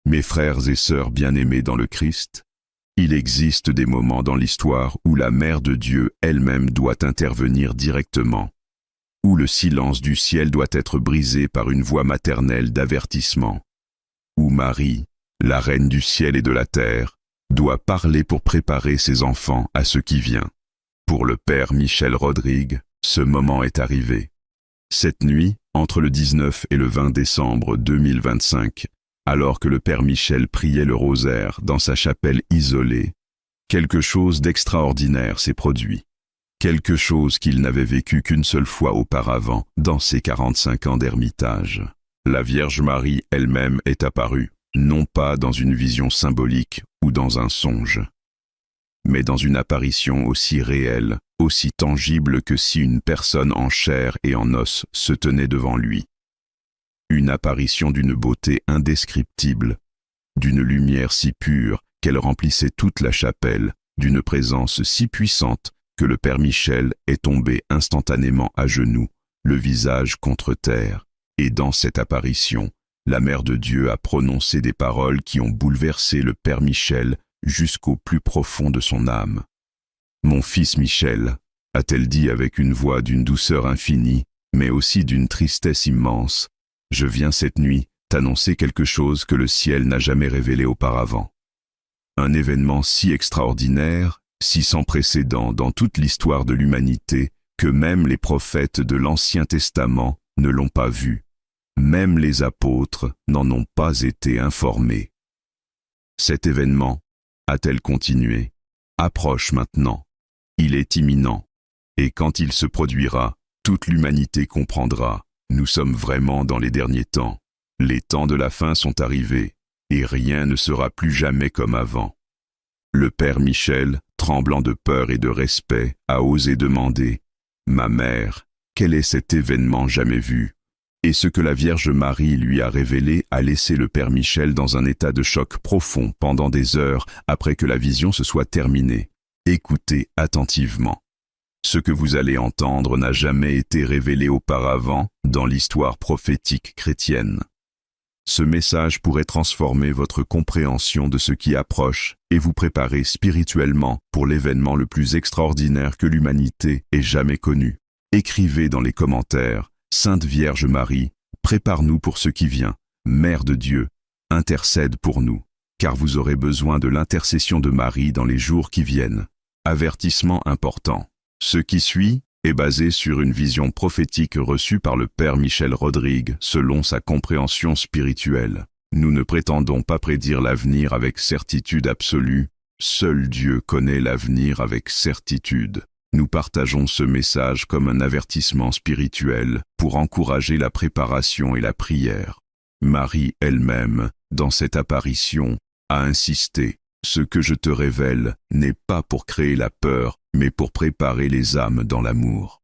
Mes frères et sœurs bien-aimés dans le Christ, il existe des moments dans l'histoire où la Mère de Dieu elle-même doit intervenir directement, où le silence du ciel doit être brisé par une voix maternelle d'avertissement, où Marie, la Reine du ciel et de la terre, doit parler pour préparer ses enfants à ce qui vient. Pour le Père Michel Rodrigue, ce moment est arrivé. Cette nuit, entre le 19 et le 20 décembre 2025, alors que le Père Michel priait le rosaire dans sa chapelle isolée, quelque chose d'extraordinaire s'est produit. Quelque chose qu'il n'avait vécu qu'une seule fois auparavant dans ses 45 ans d'ermitage. La Vierge Marie elle-même est apparue, non pas dans une vision symbolique ou dans un songe, mais dans une apparition aussi réelle, aussi tangible que si une personne en chair et en os se tenait devant lui. Une apparition d'une beauté indescriptible, d'une lumière si pure qu'elle remplissait toute la chapelle, d'une présence si puissante que le Père Michel est tombé instantanément à genoux, le visage contre terre, et dans cette apparition, la Mère de Dieu a prononcé des paroles qui ont bouleversé le Père Michel jusqu'au plus profond de son âme. « Mon fils Michel », a-t-elle dit avec une voix d'une douceur infinie, mais aussi d'une tristesse immense, « je viens cette nuit t'annoncer quelque chose que le ciel n'a jamais révélé auparavant. Un événement si extraordinaire, si sans précédent dans toute l'histoire de l'humanité, que même les prophètes de l'Ancien Testament ne l'ont pas vu. Même les apôtres n'en ont pas été informés. Cet événement, a-t-elle continué, approche maintenant. Il est imminent. Et quand il se produira, toute l'humanité comprendra. Nous sommes vraiment dans les derniers temps. Les temps de la fin sont arrivés, et rien ne sera plus jamais comme avant. Le Père Michel, tremblant de peur et de respect, a osé demander « Ma mère, quel est cet événement jamais vu ?» Et ce que la Vierge Marie lui a révélé a laissé le Père Michel dans un état de choc profond pendant des heures après que la vision se soit terminée. Écoutez attentivement. Ce que vous allez entendre n'a jamais été révélé auparavant dans l'histoire prophétique chrétienne. Ce message pourrait transformer votre compréhension de ce qui approche et vous préparer spirituellement pour l'événement le plus extraordinaire que l'humanité ait jamais connu. Écrivez dans les commentaires « Sainte Vierge Marie, prépare-nous pour ce qui vient. Mère de Dieu, intercède pour nous, car vous aurez besoin de l'intercession de Marie dans les jours qui viennent. » Avertissement important. Ce qui suit est basé sur une vision prophétique reçue par le Père Michel Rodrigue selon sa compréhension spirituelle. Nous ne prétendons pas prédire l'avenir avec certitude absolue. Seul Dieu connaît l'avenir avec certitude. Nous partageons ce message comme un avertissement spirituel pour encourager la préparation et la prière. Marie elle-même, dans cette apparition, a insisté. Ce que je te révèle n'est pas pour créer la peur, mais pour préparer les âmes dans l'amour.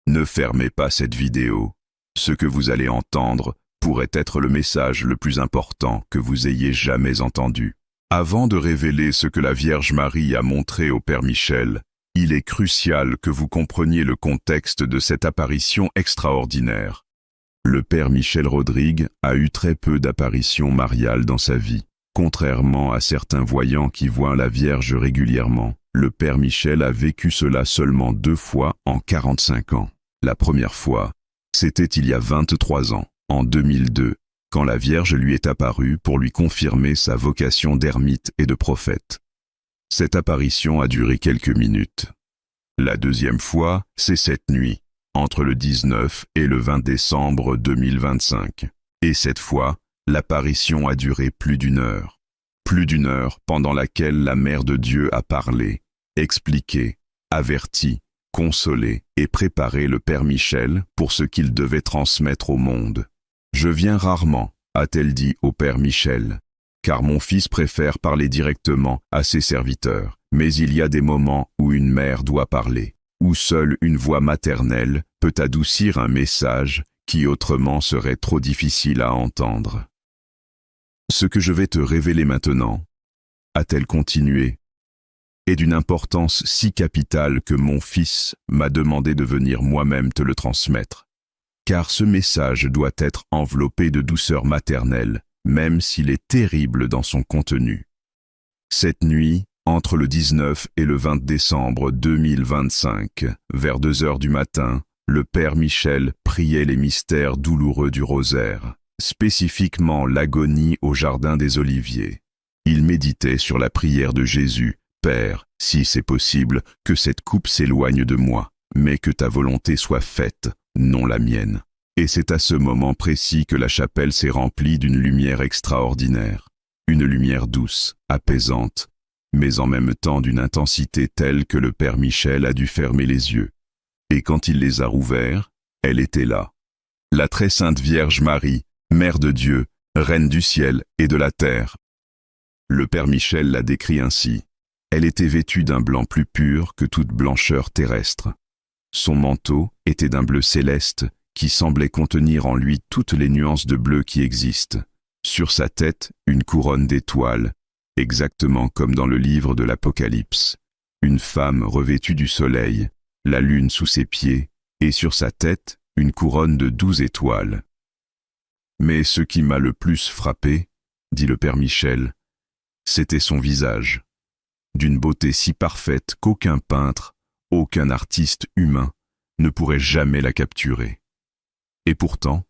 Ne fermez pas cette vidéo. Ce que vous allez entendre pourrait être le message le plus important que vous ayez jamais entendu. Avant de révéler ce que la Vierge Marie a montré au Père Michel, il est crucial que vous compreniez le contexte de cette apparition extraordinaire. Le Père Michel Rodrigue a eu très peu d'apparitions mariales dans sa vie. Contrairement à certains voyants qui voient la Vierge régulièrement, le Père Michel a vécu cela seulement 2 fois en 45 ans. La première fois, c'était il y a 23 ans, en 2002, quand la Vierge lui est apparue pour lui confirmer sa vocation d'ermite et de prophète. Cette apparition a duré quelques minutes. La deuxième fois, c'est cette nuit, entre le 19 et le 20 décembre 2025. Et cette fois, l'apparition a duré plus d'1 heure. Plus d'1 heure pendant laquelle la Mère de Dieu a parlé, expliqué, averti, consolé et préparé le Père Michel pour ce qu'il devait transmettre au monde. « Je viens rarement », a-t-elle dit au Père Michel, « car mon fils préfère parler directement à ses serviteurs. Mais il y a des moments où une mère doit parler, où seule une voix maternelle peut adoucir un message qui autrement serait trop difficile à entendre. Ce que je vais te révéler maintenant, a-t-elle continué, est d'une importance si capitale que mon fils m'a demandé de venir moi-même te le transmettre. Car ce message doit être enveloppé de douceur maternelle, même s'il est terrible dans son contenu. Cette nuit, entre le 19 et le 20 décembre 2025, vers 2 heures du matin, le Père Michel priait les mystères douloureux du rosaire, spécifiquement l'agonie au jardin des Oliviers. Il méditait sur la prière de Jésus. « Père, si c'est possible, que cette coupe s'éloigne de moi, mais que ta volonté soit faite, non la mienne. » Et c'est à ce moment précis que la chapelle s'est remplie d'une lumière extraordinaire. Une lumière douce, apaisante, mais en même temps d'une intensité telle que le Père Michel a dû fermer les yeux. Et quand il les a rouverts, elle était là. La très sainte Vierge Marie, Mère de Dieu, Reine du ciel et de la terre. Le Père Michel l'a décrit ainsi. Elle était vêtue d'un blanc plus pur que toute blancheur terrestre. Son manteau était d'un bleu céleste qui semblait contenir en lui toutes les nuances de bleu qui existent. Sur sa tête, une couronne d'étoiles, exactement comme dans le livre de l'Apocalypse. Une femme revêtue du soleil, la lune sous ses pieds, et sur sa tête, une couronne de 12 étoiles. Mais ce qui m'a le plus frappé, dit le Père Michel, c'était son visage, d'une beauté si parfaite qu'aucun peintre, aucun artiste humain ne pourrait jamais la capturer. Et pourtant,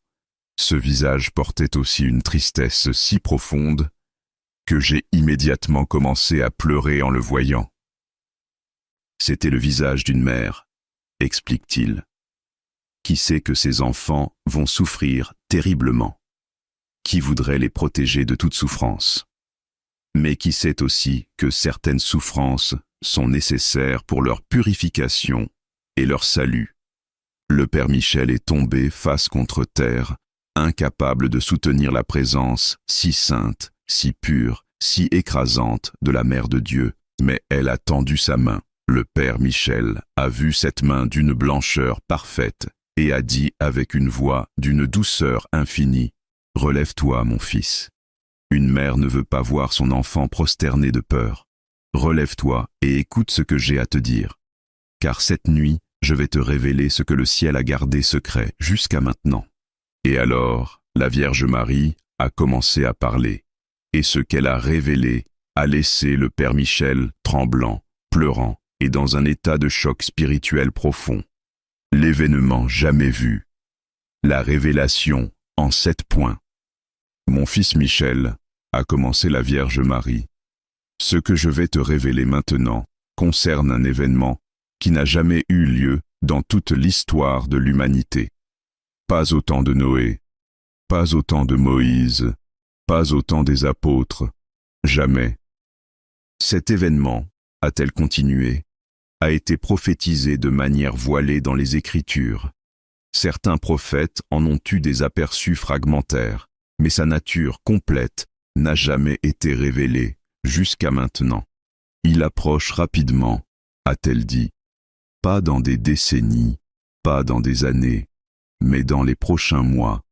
ce visage portait aussi une tristesse si profonde que j'ai immédiatement commencé à pleurer en le voyant. C'était le visage d'une mère, explique-t-il, qui sait que ses enfants vont souffrir terriblement, qui voudrait les protéger de toute souffrance, mais qui sait aussi que certaines souffrances sont nécessaires pour leur purification et leur salut. Le Père Michel est tombé face contre terre, incapable de soutenir la présence si sainte, si pure, si écrasante de la Mère de Dieu, mais elle a tendu sa main. Le Père Michel a vu cette main d'une blancheur parfaite et a dit avec une voix d'une douceur infinie, « Relève-toi, mon fils. » Une mère ne veut pas voir son enfant prosterné de peur. Relève-toi et écoute ce que j'ai à te dire. Car cette nuit, je vais te révéler ce que le ciel a gardé secret jusqu'à maintenant. Et alors, la Vierge Marie a commencé à parler. Et ce qu'elle a révélé a laissé le Père Michel tremblant, pleurant et dans un état de choc spirituel profond. L'événement jamais vu. La révélation en 7 points. Mon fils Michel, a commencé la Vierge Marie. Ce que je vais te révéler maintenant concerne un événement qui n'a jamais eu lieu dans toute l'histoire de l'humanité. Pas au temps de Noé, pas au temps de Moïse, pas au temps des apôtres, jamais. Cet événement, a-t-elle continué, a été prophétisé de manière voilée dans les Écritures. Certains prophètes en ont eu des aperçus fragmentaires, mais sa nature complète n'a jamais été révélée jusqu'à maintenant. Il approche rapidement, a-t-elle dit, pas dans des décennies, pas dans des années, mais dans les prochains mois,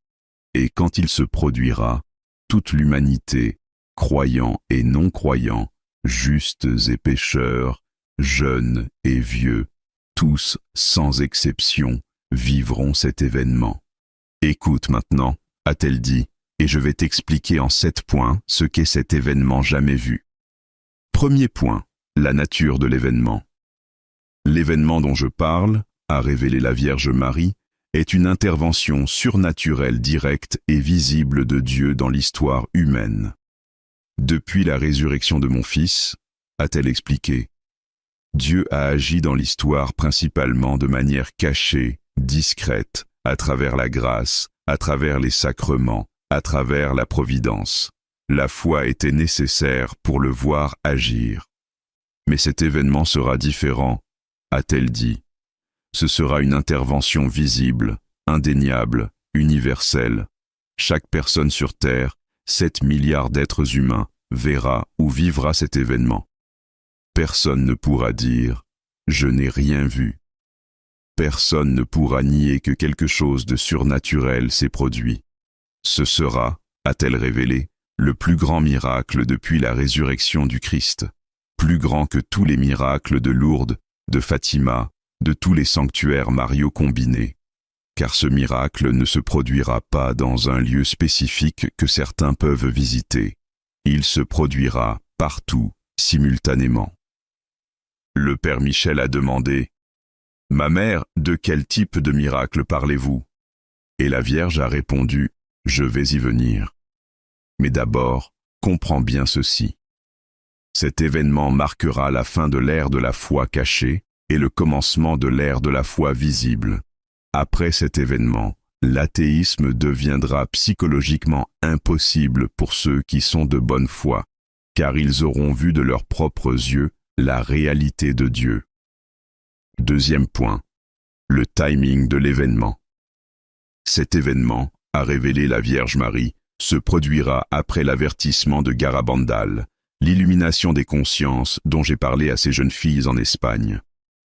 et quand il se produira, toute l'humanité, croyants et non-croyants, justes et pécheurs, jeunes et vieux, tous, sans exception, vivront cet événement. Écoute maintenant, a-t-elle dit, et je vais t'expliquer en 7 points ce qu'est cet événement jamais vu. Premier point, la nature de l'événement. L'événement dont je parle, a révélé la Vierge Marie, est une intervention surnaturelle directe et visible de Dieu dans l'histoire humaine. Depuis la résurrection de mon fils, a-t-elle expliqué, Dieu a agi dans l'histoire principalement de manière cachée, discrète, à travers la grâce, à travers les sacrements, à travers la providence. La foi était nécessaire pour le voir agir. Mais cet événement sera différent, a-t-elle dit. Ce sera une intervention visible, indéniable, universelle. Chaque personne sur Terre, 7 milliards d'êtres humains, verra ou vivra cet événement. Personne ne pourra dire « je n'ai rien vu ». Personne ne pourra nier que quelque chose de surnaturel s'est produit. Ce sera, a-t-elle révélé, le plus grand miracle depuis la résurrection du Christ, plus grand que tous les miracles de Lourdes, de Fatima, de tous les sanctuaires mariaux combinés. car ce miracle ne se produira pas dans un lieu spécifique que certains peuvent visiter. Il se produira partout, simultanément. Le Père Michel a demandé « Ma mère, de quel type de miracle parlez-vous » Et la Vierge a répondu « Je vais y venir. Mais d'abord, comprends bien ceci. Cet événement marquera la fin de l'ère de la foi cachée et le commencement de l'ère de la foi visible. Après cet événement, l'athéisme deviendra psychologiquement impossible pour ceux qui sont de bonne foi, car ils auront vu de leurs propres yeux la réalité de Dieu. Deuxième point, le timing de l'événement. Cet événement, a révélé la Vierge Marie, se produira après l'avertissement de Garabandal, l'illumination des consciences dont j'ai parlé à ces jeunes filles en Espagne.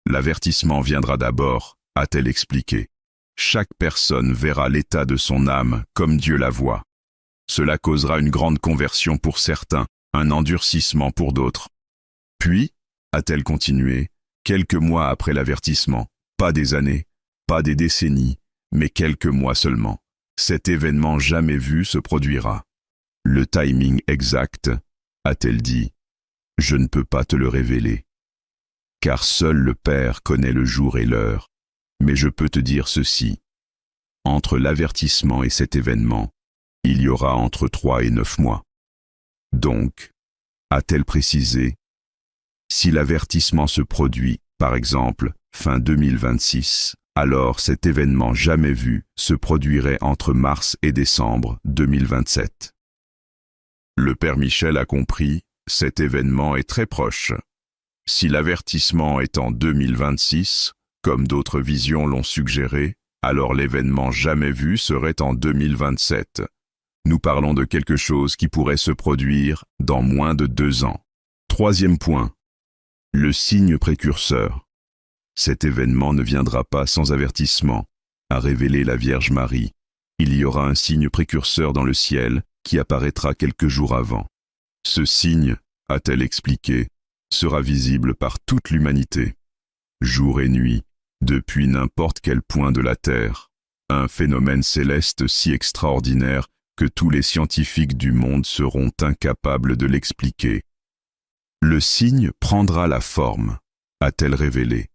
L'avertissement viendra d'abord, a-t-elle expliqué. Chaque personne verra l'état de son âme comme Dieu la voit. Cela causera une grande conversion pour certains, un endurcissement pour d'autres. Puis, a-t-elle continué, quelques mois après l'avertissement, pas des années, pas des décennies, mais quelques mois seulement, cet événement jamais vu se produira. Le timing exact, a-t-elle dit, je ne peux pas te le révéler. Car seul le Père connaît le jour et l'heure, mais je peux te dire ceci. Entre l'avertissement et cet événement, il y aura entre 3 et 9 mois. Donc, a-t-elle précisé, si l'avertissement se produit, par exemple, fin 2026, alors cet événement jamais vu se produirait entre mars et décembre 2027. Le Père Michel a compris, cet événement est très proche. Si l'avertissement est en 2026, comme d'autres visions l'ont suggéré, alors l'événement jamais vu serait en 2027. Nous parlons de quelque chose qui pourrait se produire dans moins de 2 ans. Troisième point. Le signe précurseur. Cet événement ne viendra pas sans avertissement, a révélé la Vierge Marie. Il y aura un signe précurseur dans le ciel qui apparaîtra quelques jours avant. Ce signe, a-t-elle expliqué, sera visible par toute l'humanité. Jour et nuit, depuis n'importe quel point de la Terre, un phénomène céleste si extraordinaire que tous les scientifiques du monde seront incapables de l'expliquer. Le signe prendra la forme, a-t-elle révélé,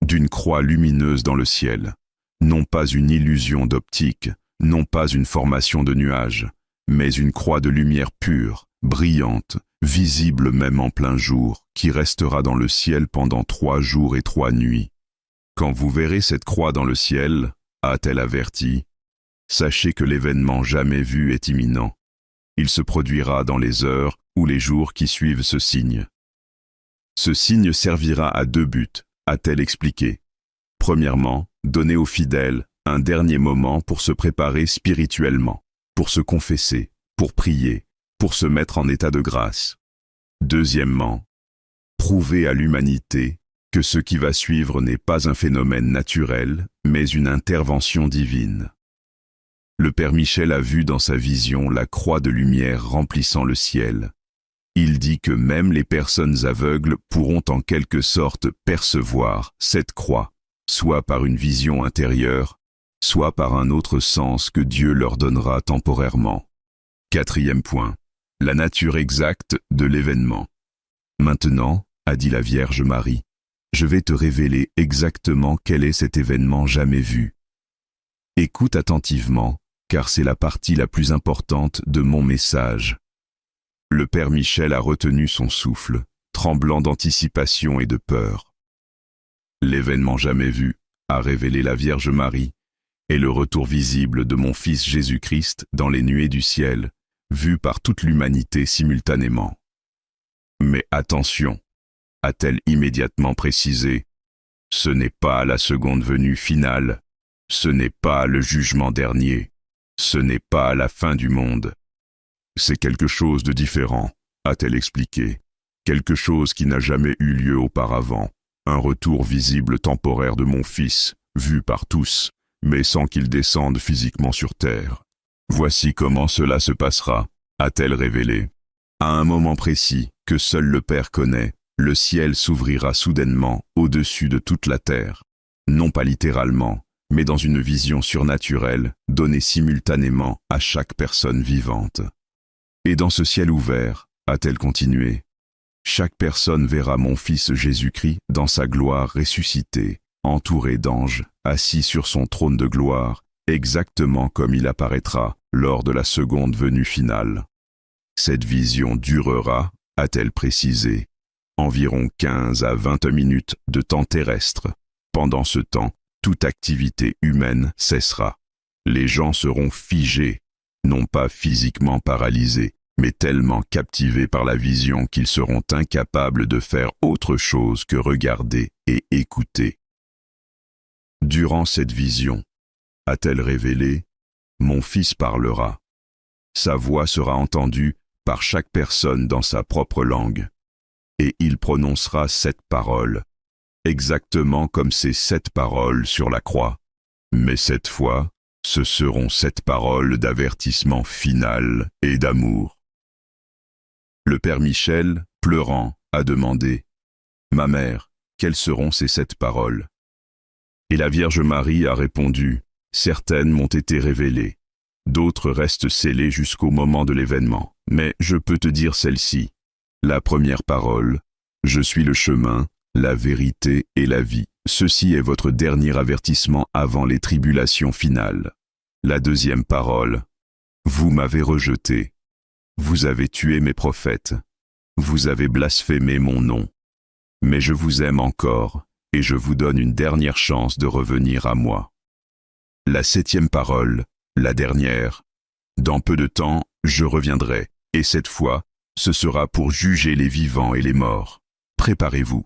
d'une croix lumineuse dans le ciel, non pas une illusion d'optique, non pas une formation de nuages, mais une croix de lumière pure, brillante, visible même en plein jour, qui restera dans le ciel pendant 3 jours et 3 nuits. Quand vous verrez cette croix dans le ciel, a-t-elle averti, sachez que l'événement jamais vu est imminent. Il se produira dans les heures ou les jours qui suivent ce signe. Ce signe servira à 2 buts, a-t-elle expliqué. Premièrement, donner aux fidèles un dernier moment pour se préparer spirituellement, pour se confesser, pour prier, pour se mettre en état de grâce. Deuxièmement, prouver à l'humanité que ce qui va suivre n'est pas un phénomène naturel, mais une intervention divine. Le Père Michel a vu dans sa vision la croix de lumière remplissant le ciel. Il dit que même les personnes aveugles pourront en quelque sorte percevoir cette croix, soit par une vision intérieure, soit par un autre sens que Dieu leur donnera temporairement. Quatrième point, la nature exacte de l'événement. Maintenant, a dit la Vierge Marie, je vais te révéler exactement quel est cet événement jamais vu. Écoute attentivement, car c'est la partie la plus importante de mon message. Le Père Michel a retenu son souffle, tremblant d'anticipation et de peur. L'événement jamais vu, a révélé la Vierge Marie, est le retour visible de mon Fils Jésus-Christ dans les nuées du ciel, vu par toute l'humanité simultanément. Mais attention, a-t-elle immédiatement précisé, ce n'est pas la seconde venue finale, ce n'est pas le jugement dernier, ce n'est pas la fin du monde. C'est quelque chose de différent, a-t-elle expliqué, quelque chose qui n'a jamais eu lieu auparavant, un retour visible temporaire de mon Fils, vu par tous, mais sans qu'il descende physiquement sur terre. Voici comment cela se passera, a-t-elle révélé. À un moment précis, que seul le Père connaît, le ciel s'ouvrira soudainement au-dessus de toute la terre. Non pas littéralement, mais dans une vision surnaturelle, donnée simultanément à chaque personne vivante. Et dans ce ciel ouvert, a-t-elle continué, chaque personne verra mon Fils Jésus-Christ dans sa gloire ressuscité, entouré d'anges, assis sur son trône de gloire, exactement comme il apparaîtra lors de la seconde venue finale. Cette vision durera, a-t-elle précisé, environ 15 à 20 minutes de temps terrestre. Pendant ce temps, toute activité humaine cessera. Les gens seront figés, non pas physiquement paralysés, mais tellement captivés par la vision qu'ils seront incapables de faire autre chose que regarder et écouter. Durant cette vision, a-t-elle révélé, mon Fils parlera. Sa voix sera entendue par chaque personne dans sa propre langue, et il prononcera 7 paroles, exactement comme ces 7 paroles sur la croix. Mais cette fois, ce seront 7 paroles d'avertissement final et d'amour. Le Père Michel, pleurant, a demandé « Ma mère, quelles seront ces 7 paroles ?» Et la Vierge Marie a répondu « Certaines m'ont été révélées, d'autres restent scellées jusqu'au moment de l'événement, mais je peux te dire celle-ci. La première parole, je suis le chemin, la vérité et la vie. Ceci est votre dernier avertissement avant les tribulations finales. La deuxième parole, vous m'avez rejeté. Vous avez tué mes prophètes. Vous avez blasphémé mon nom. Mais je vous aime encore, et je vous donne une dernière chance de revenir à moi. La 7e parole, la dernière. Dans peu de temps, je reviendrai, et cette fois, ce sera pour juger les vivants et les morts. Préparez-vous.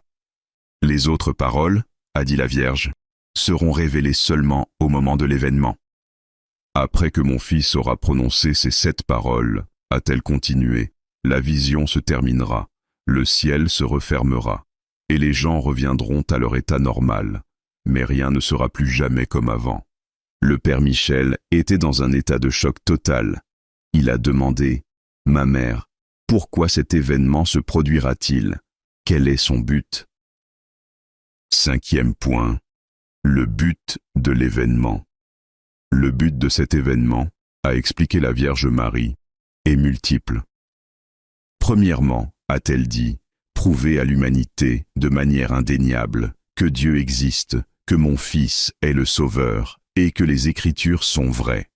Les autres paroles, a dit la Vierge, seront révélées seulement au moment de l'événement. Après que mon Fils aura prononcé ces 7 paroles, a-t-elle continué, la vision se terminera, le ciel se refermera, et les gens reviendront à leur état normal, mais rien ne sera plus jamais comme avant. Le Père Michel était dans un état de choc total. Il a demandé « Ma mère, pourquoi cet événement se produira-t-il? Quel est son but ?» 5e point. Le but de l'événement. Le but de cet événement, a expliqué la Vierge Marie, est multiple. Premièrement, a-t-elle dit, prouver à l'humanité de manière indéniable que Dieu existe, que mon Fils est le Sauveur et que les Écritures sont vraies.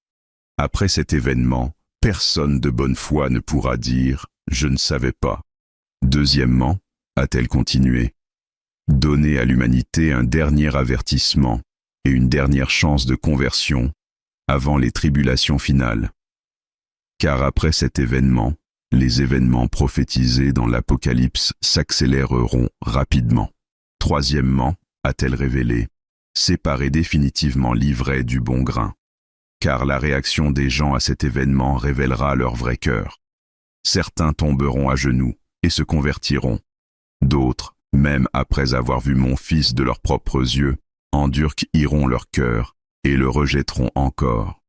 Après cet événement, personne de bonne foi ne pourra dire « je ne savais pas ». Deuxièmement, a-t-elle continué, donner à l'humanité un dernier avertissement et une dernière chance de conversion avant les tribulations finales. Car après cet événement, les événements prophétisés dans l'Apocalypse s'accéléreront rapidement. Troisièmement, a-t-elle révélé, séparer définitivement l'ivraie du bon grain. Car la réaction des gens à cet événement révélera leur vrai cœur. Certains tomberont à genoux et se convertiront. D'autres, même après avoir vu mon Fils de leurs propres yeux, endurciront leur cœur et le rejetteront encore.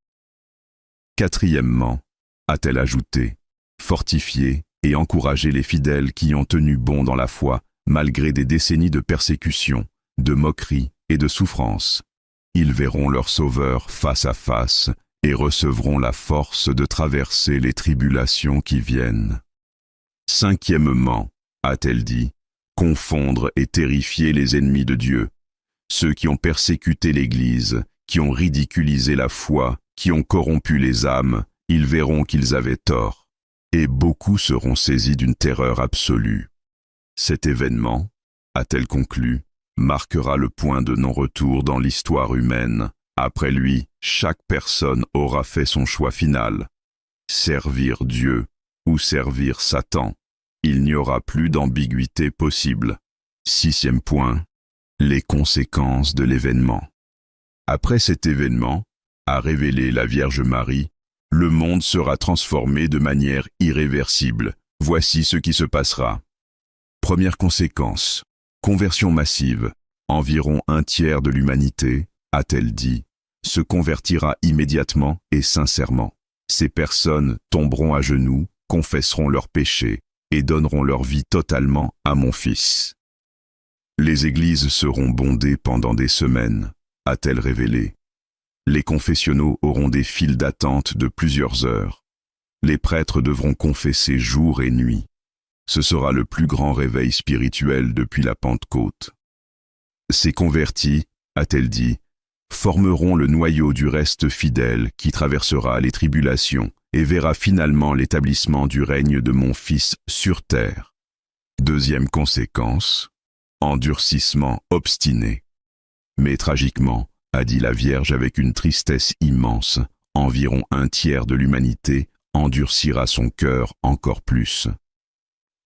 Quatrièmement, a-t-elle ajouté, fortifier et encourager les fidèles qui ont tenu bon dans la foi, malgré des décennies de persécutions, de moqueries et de souffrances. Ils verront leur Sauveur face à face et recevront la force de traverser les tribulations qui viennent. Cinquièmement, a-t-elle dit, confondre et terrifier les ennemis de Dieu, ceux qui ont persécuté l'Église, qui ont ridiculisé la foi, qui ont corrompu les âmes, ils verront qu'ils avaient tort, et beaucoup seront saisis d'une terreur absolue. Cet événement, a-t-elle conclu, marquera le point de non-retour dans l'histoire humaine. Après lui, chaque personne aura fait son choix final. Servir Dieu ou servir Satan. Il n'y aura plus d'ambiguïté possible. Sixième point, les conséquences de l'événement. Après cet événement, a révélé la Vierge Marie, le monde sera transformé de manière irréversible. Voici ce qui se passera. Première conséquence, conversion massive. Environ un tiers de l'humanité, a-t-elle dit, se convertira immédiatement et sincèrement. Ces personnes tomberont à genoux, confesseront leurs péchés et donneront leur vie totalement à mon Fils. Les églises seront bondées pendant des semaines, a-t-elle révélé. Les confessionnaux auront des files d'attente de plusieurs heures. Les prêtres devront confesser jour et nuit. Ce sera le plus grand réveil spirituel depuis la Pentecôte. Ces convertis, a-t-elle dit, formeront le noyau du reste fidèle qui traversera les tribulations et verra finalement l'établissement du règne de mon Fils sur terre. Deuxième conséquence, endurcissement obstiné. Mais tragiquement, a dit la Vierge avec une tristesse immense, environ un tiers de l'humanité endurcira son cœur encore plus.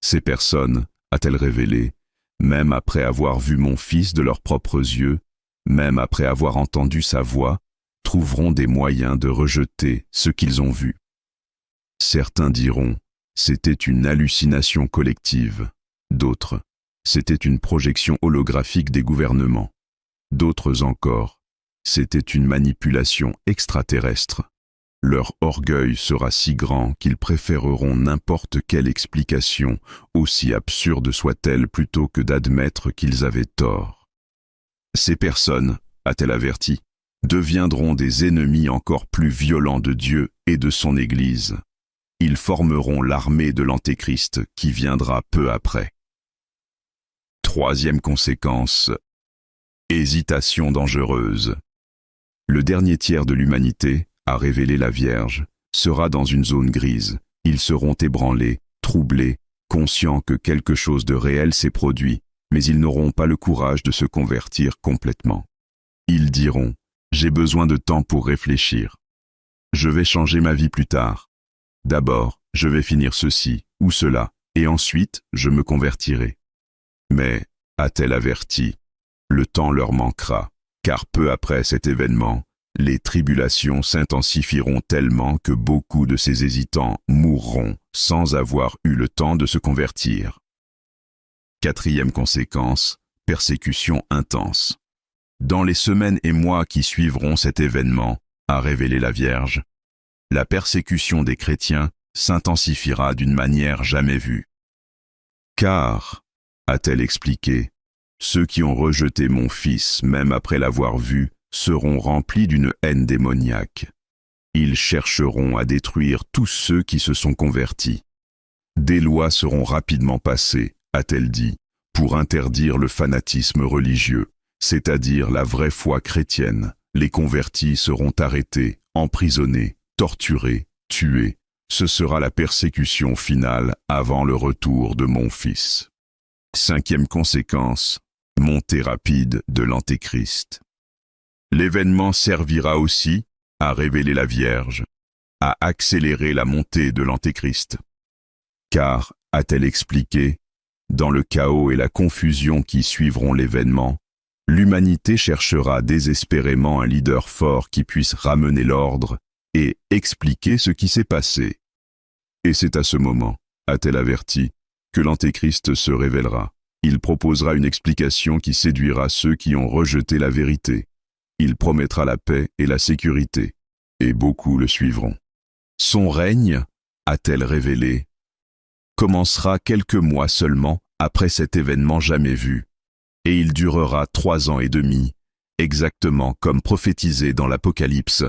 Ces personnes, a-t-elle révélé, même après avoir vu mon Fils de leurs propres yeux, même après avoir entendu sa voix, trouveront des moyens de rejeter ce qu'ils ont vu. Certains diront, c'était une hallucination collective. D'autres, c'était une projection holographique des gouvernements. D'autres encore, c'était une manipulation extraterrestre. Leur orgueil sera si grand qu'ils préféreront n'importe quelle explication, aussi absurde soit-elle, plutôt que d'admettre qu'ils avaient tort. Ces personnes, a-t-elle averti, deviendront des ennemis encore plus violents de Dieu et de son Église. Ils formeront l'armée de l'Antéchrist qui viendra peu après. Troisième conséquence, hésitation dangereuse. Le dernier tiers de l'humanité, a révélé la Vierge, sera dans une zone grise. Ils seront ébranlés, troublés, conscients que quelque chose de réel s'est produit, mais ils n'auront pas le courage de se convertir complètement. Ils diront, j'ai besoin de temps pour réfléchir. Je vais changer ma vie plus tard. D'abord, je vais finir ceci ou cela, et ensuite, je me convertirai. Mais, a-t-elle averti, le temps leur manquera, car peu après cet événement, les tribulations s'intensifieront tellement que beaucoup de ces hésitants mourront sans avoir eu le temps de se convertir. Quatrième conséquence, persécution intense. Dans les semaines et mois qui suivront cet événement, a révélé la Vierge, la persécution des chrétiens s'intensifiera d'une manière jamais vue. Car, a-t-elle expliqué, ceux qui ont rejeté mon Fils, même après l'avoir vu, seront remplis d'une haine démoniaque. Ils chercheront à détruire tous ceux qui se sont convertis. Des lois seront rapidement passées, a-t-elle dit, pour interdire le fanatisme religieux, c'est-à-dire la vraie foi chrétienne. Les convertis seront arrêtés, emprisonnés, torturés, tués. Ce sera la persécution finale avant le retour de mon Fils. Cinquième conséquence, montée rapide de l'Antéchrist. L'événement servira aussi, a révélé la Vierge, à accélérer la montée de l'Antéchrist. Car, a-t-elle expliqué, dans le chaos et la confusion qui suivront l'événement, l'humanité cherchera désespérément un leader fort qui puisse ramener l'ordre et expliquer ce qui s'est passé. Et c'est à ce moment, a-t-elle averti, que l'Antéchrist se révélera. Il proposera une explication qui séduira ceux qui ont rejeté la vérité. Il promettra la paix et la sécurité, et beaucoup le suivront. Son règne, a-t-elle révélé, commencera quelques mois seulement après cet événement jamais vu, et il durera 3 ans et demi, exactement comme prophétisé dans l'Apocalypse.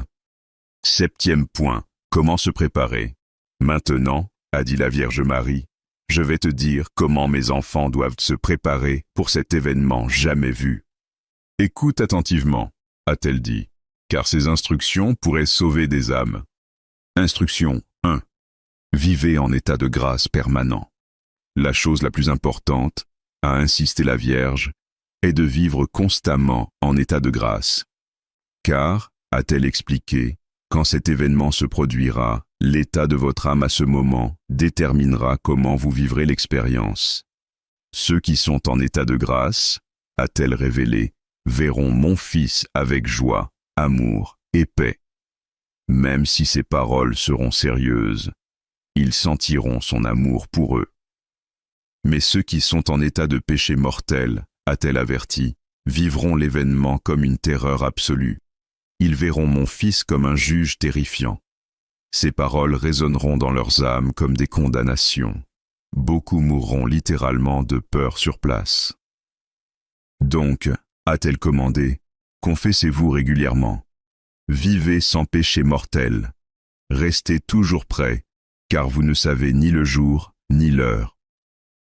Septième point, comment se préparer? Maintenant, a dit la Vierge Marie, je vais te dire comment mes enfants doivent se préparer pour cet événement jamais vu. Écoute attentivement, a-t-elle dit, car ces instructions pourraient sauver des âmes. Instruction 1. Vivez en état de grâce permanent. La chose la plus importante, a insisté la Vierge, est de vivre constamment en état de grâce. Car, a-t-elle expliqué, quand cet événement se produira, l'état de votre âme à ce moment déterminera comment vous vivrez l'expérience. Ceux qui sont en état de grâce, a-t-elle révélé, verront mon Fils avec joie, amour et paix. Même si ses paroles seront sérieuses, ils sentiront son amour pour eux. Mais ceux qui sont en état de péché mortel, a-t-elle averti, vivront l'événement comme une terreur absolue. Ils verront mon Fils comme un juge terrifiant. Ces paroles résonneront dans leurs âmes comme des condamnations. Beaucoup mourront littéralement de peur sur place. Donc, a-t-elle commandé, confessez-vous régulièrement. Vivez sans péché mortel. Restez toujours prêts, car vous ne savez ni le jour, ni l'heure.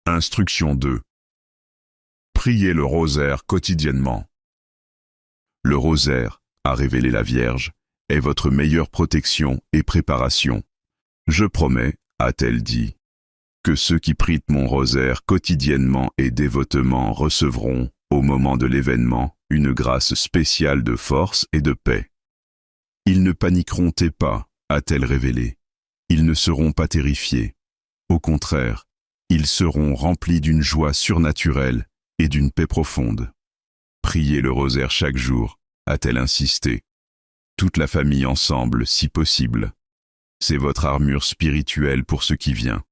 Instruction 2. Priez le rosaire quotidiennement. Le rosaire, a révélé la Vierge, est votre meilleure protection et préparation. Je promets, a-t-elle dit, que ceux qui prient mon rosaire quotidiennement et dévotement recevront, au moment de l'événement, une grâce spéciale de force et de paix. Ils ne paniqueront pas, a-t-elle révélé. Ils ne seront pas terrifiés. Au contraire, ils seront remplis d'une joie surnaturelle et d'une paix profonde. Priez le rosaire chaque jour, a-t-elle insisté. Toute la famille ensemble, si possible. C'est votre armure spirituelle pour ce qui vient.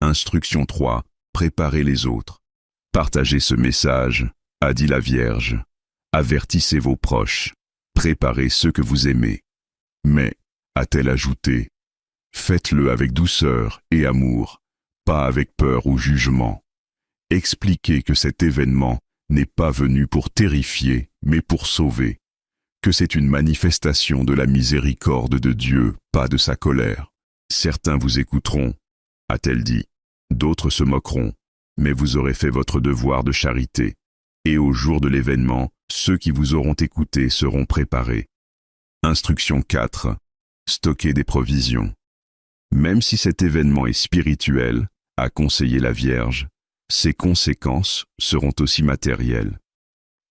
Instruction 3. Préparez les autres. Partagez ce message, a dit la Vierge. Avertissez vos proches. Préparez ceux que vous aimez. Mais, a-t-elle ajouté, faites-le avec douceur et amour, pas avec peur ou jugement. Expliquez que cet événement n'est pas venu pour terrifier, mais pour sauver. Que c'est une manifestation de la miséricorde de Dieu, pas de sa colère. Certains vous écouteront, a-t-elle dit. D'autres se moqueront, mais vous aurez fait votre devoir de charité. Et au jour de l'événement, ceux qui vous auront écouté seront préparés. Instruction 4. Stockez des provisions. Même si cet événement est spirituel, a conseillé la Vierge, ses conséquences seront aussi matérielles.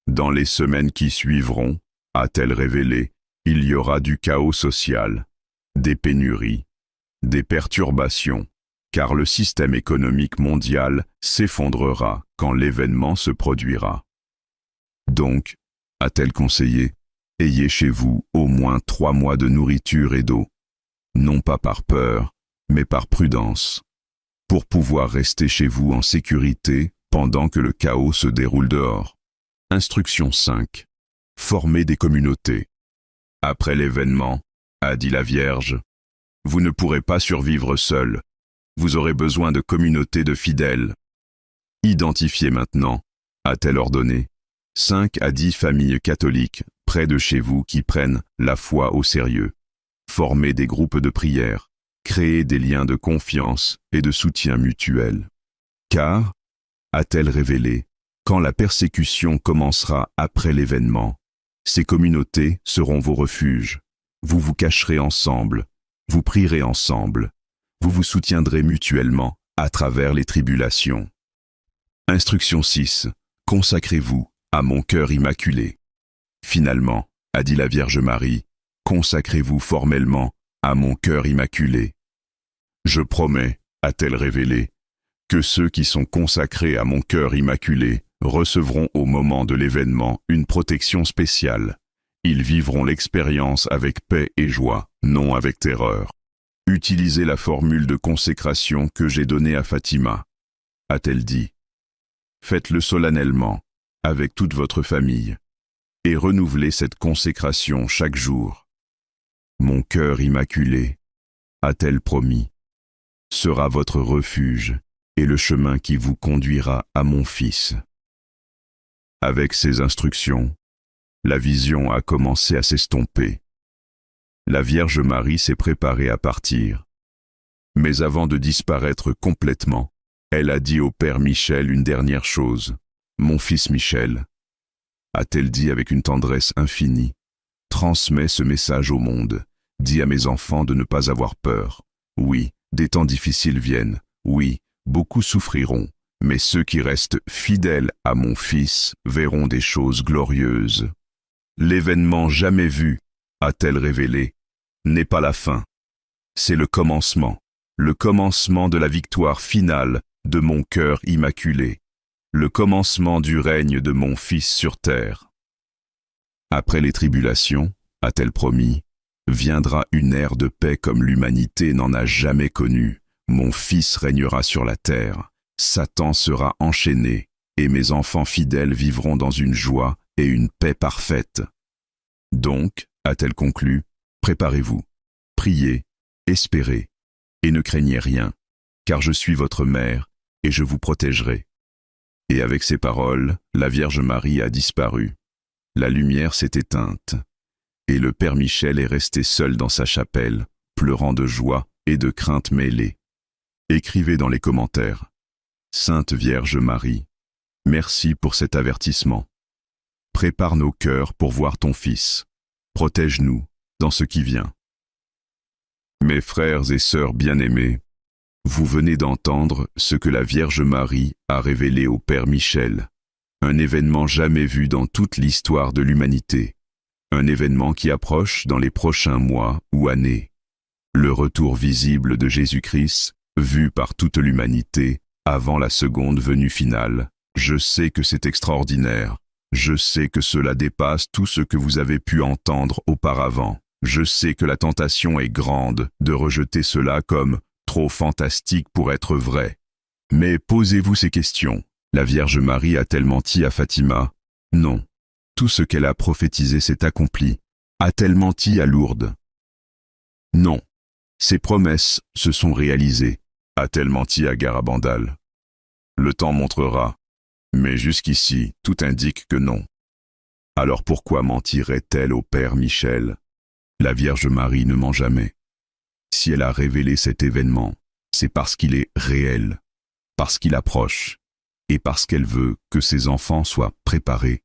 Dans les semaines qui suivront, a-t-elle révélé, il y aura du chaos social, des pénuries, des perturbations, car le système économique mondial s'effondrera quand l'événement se produira. Donc, a-t-elle conseillé, ayez chez vous au moins 3 mois de nourriture et d'eau, non pas par peur, mais par prudence, pour pouvoir rester chez vous en sécurité pendant que le chaos se déroule dehors. Instruction 5. Formez des communautés. Après l'événement, a dit la Vierge, vous ne pourrez pas survivre seul. Vous aurez besoin de communautés de fidèles. Identifiez maintenant, a-t-elle ordonné, 5 à 10 familles catholiques près de chez vous qui prennent la foi au sérieux. Formez des groupes de prière, créez des liens de confiance et de soutien mutuel. Car, a-t-elle révélé, quand la persécution commencera après l'événement, ces communautés seront vos refuges. Vous vous cacherez ensemble, vous prierez ensemble, vous vous soutiendrez mutuellement à travers les tribulations. Instruction 6. Consacrez-vous à mon cœur immaculé. Finalement, a dit la Vierge Marie, consacrez-vous formellement à mon cœur immaculé. Je promets, a-t-elle révélé, que ceux qui sont consacrés à mon cœur immaculé recevront au moment de l'événement une protection spéciale. Ils vivront l'expérience avec paix et joie, non avec terreur. Utilisez la formule de consécration que j'ai donnée à Fatima, a-t-elle dit. Faites-le solennellement, avec toute votre famille, et renouvelez cette consécration chaque jour. Mon cœur immaculé, a-t-elle promis, sera votre refuge et le chemin qui vous conduira à mon Fils. Avec ces instructions, la vision a commencé à s'estomper. La Vierge Marie s'est préparée à partir. Mais avant de disparaître complètement, elle a dit au Père Michel une dernière chose. « Mon fils Michel, a-t-elle dit avec une tendresse infinie, transmets ce message au monde. Dis à mes enfants de ne pas avoir peur. Oui, des temps difficiles viennent. Oui, beaucoup souffriront. Mais ceux qui restent fidèles à mon Fils verront des choses glorieuses. L'événement jamais vu, a-t-elle révélé, n'est pas la fin. C'est le commencement de la victoire finale de mon cœur immaculé, le commencement du règne de mon Fils sur terre. Après les tribulations, a-t-elle promis, viendra une ère de paix comme l'humanité n'en a jamais connue. Mon Fils régnera sur la terre. Satan sera enchaîné, et mes enfants fidèles vivront dans une joie et une paix parfaite. Donc, a-t-elle conclu, préparez-vous, priez, espérez, et ne craignez rien, car je suis votre mère, et je vous protégerai. Et avec ces paroles, la Vierge Marie a disparu. La lumière s'est éteinte. et le Père Michel est resté seul dans sa chapelle, pleurant de joie et de crainte mêlées. Écrivez dans les commentaires. Sainte Vierge Marie, merci pour cet avertissement. Prépare nos cœurs pour voir ton Fils. Protège-nous dans ce qui vient. Mes frères et sœurs bien-aimés, vous venez d'entendre ce que la Vierge Marie a révélé au Père Michel, un événement jamais vu dans toute l'histoire de l'humanité, un événement qui approche dans les prochains mois ou années. Le retour visible de Jésus-Christ, vu par toute l'humanité, avant la seconde venue finale. Je sais que c'est extraordinaire, je sais que cela dépasse tout ce que vous avez pu entendre auparavant. Je sais que la tentation est grande de rejeter cela comme trop fantastique pour être vrai. Mais posez-vous ces questions. La Vierge Marie a-t-elle menti à Fatima? Non. Tout ce qu'elle a prophétisé s'est accompli. A-t-elle menti à Lourdes? Non. Ses promesses se sont réalisées. A-t-elle menti à Garabandal? Le temps montrera. Mais jusqu'ici, tout indique que non. Alors pourquoi mentirait-elle au Père Michel? La Vierge Marie ne ment jamais. Si elle a révélé cet événement, c'est parce qu'il est réel, parce qu'il approche, et parce qu'elle veut que ses enfants soient préparés.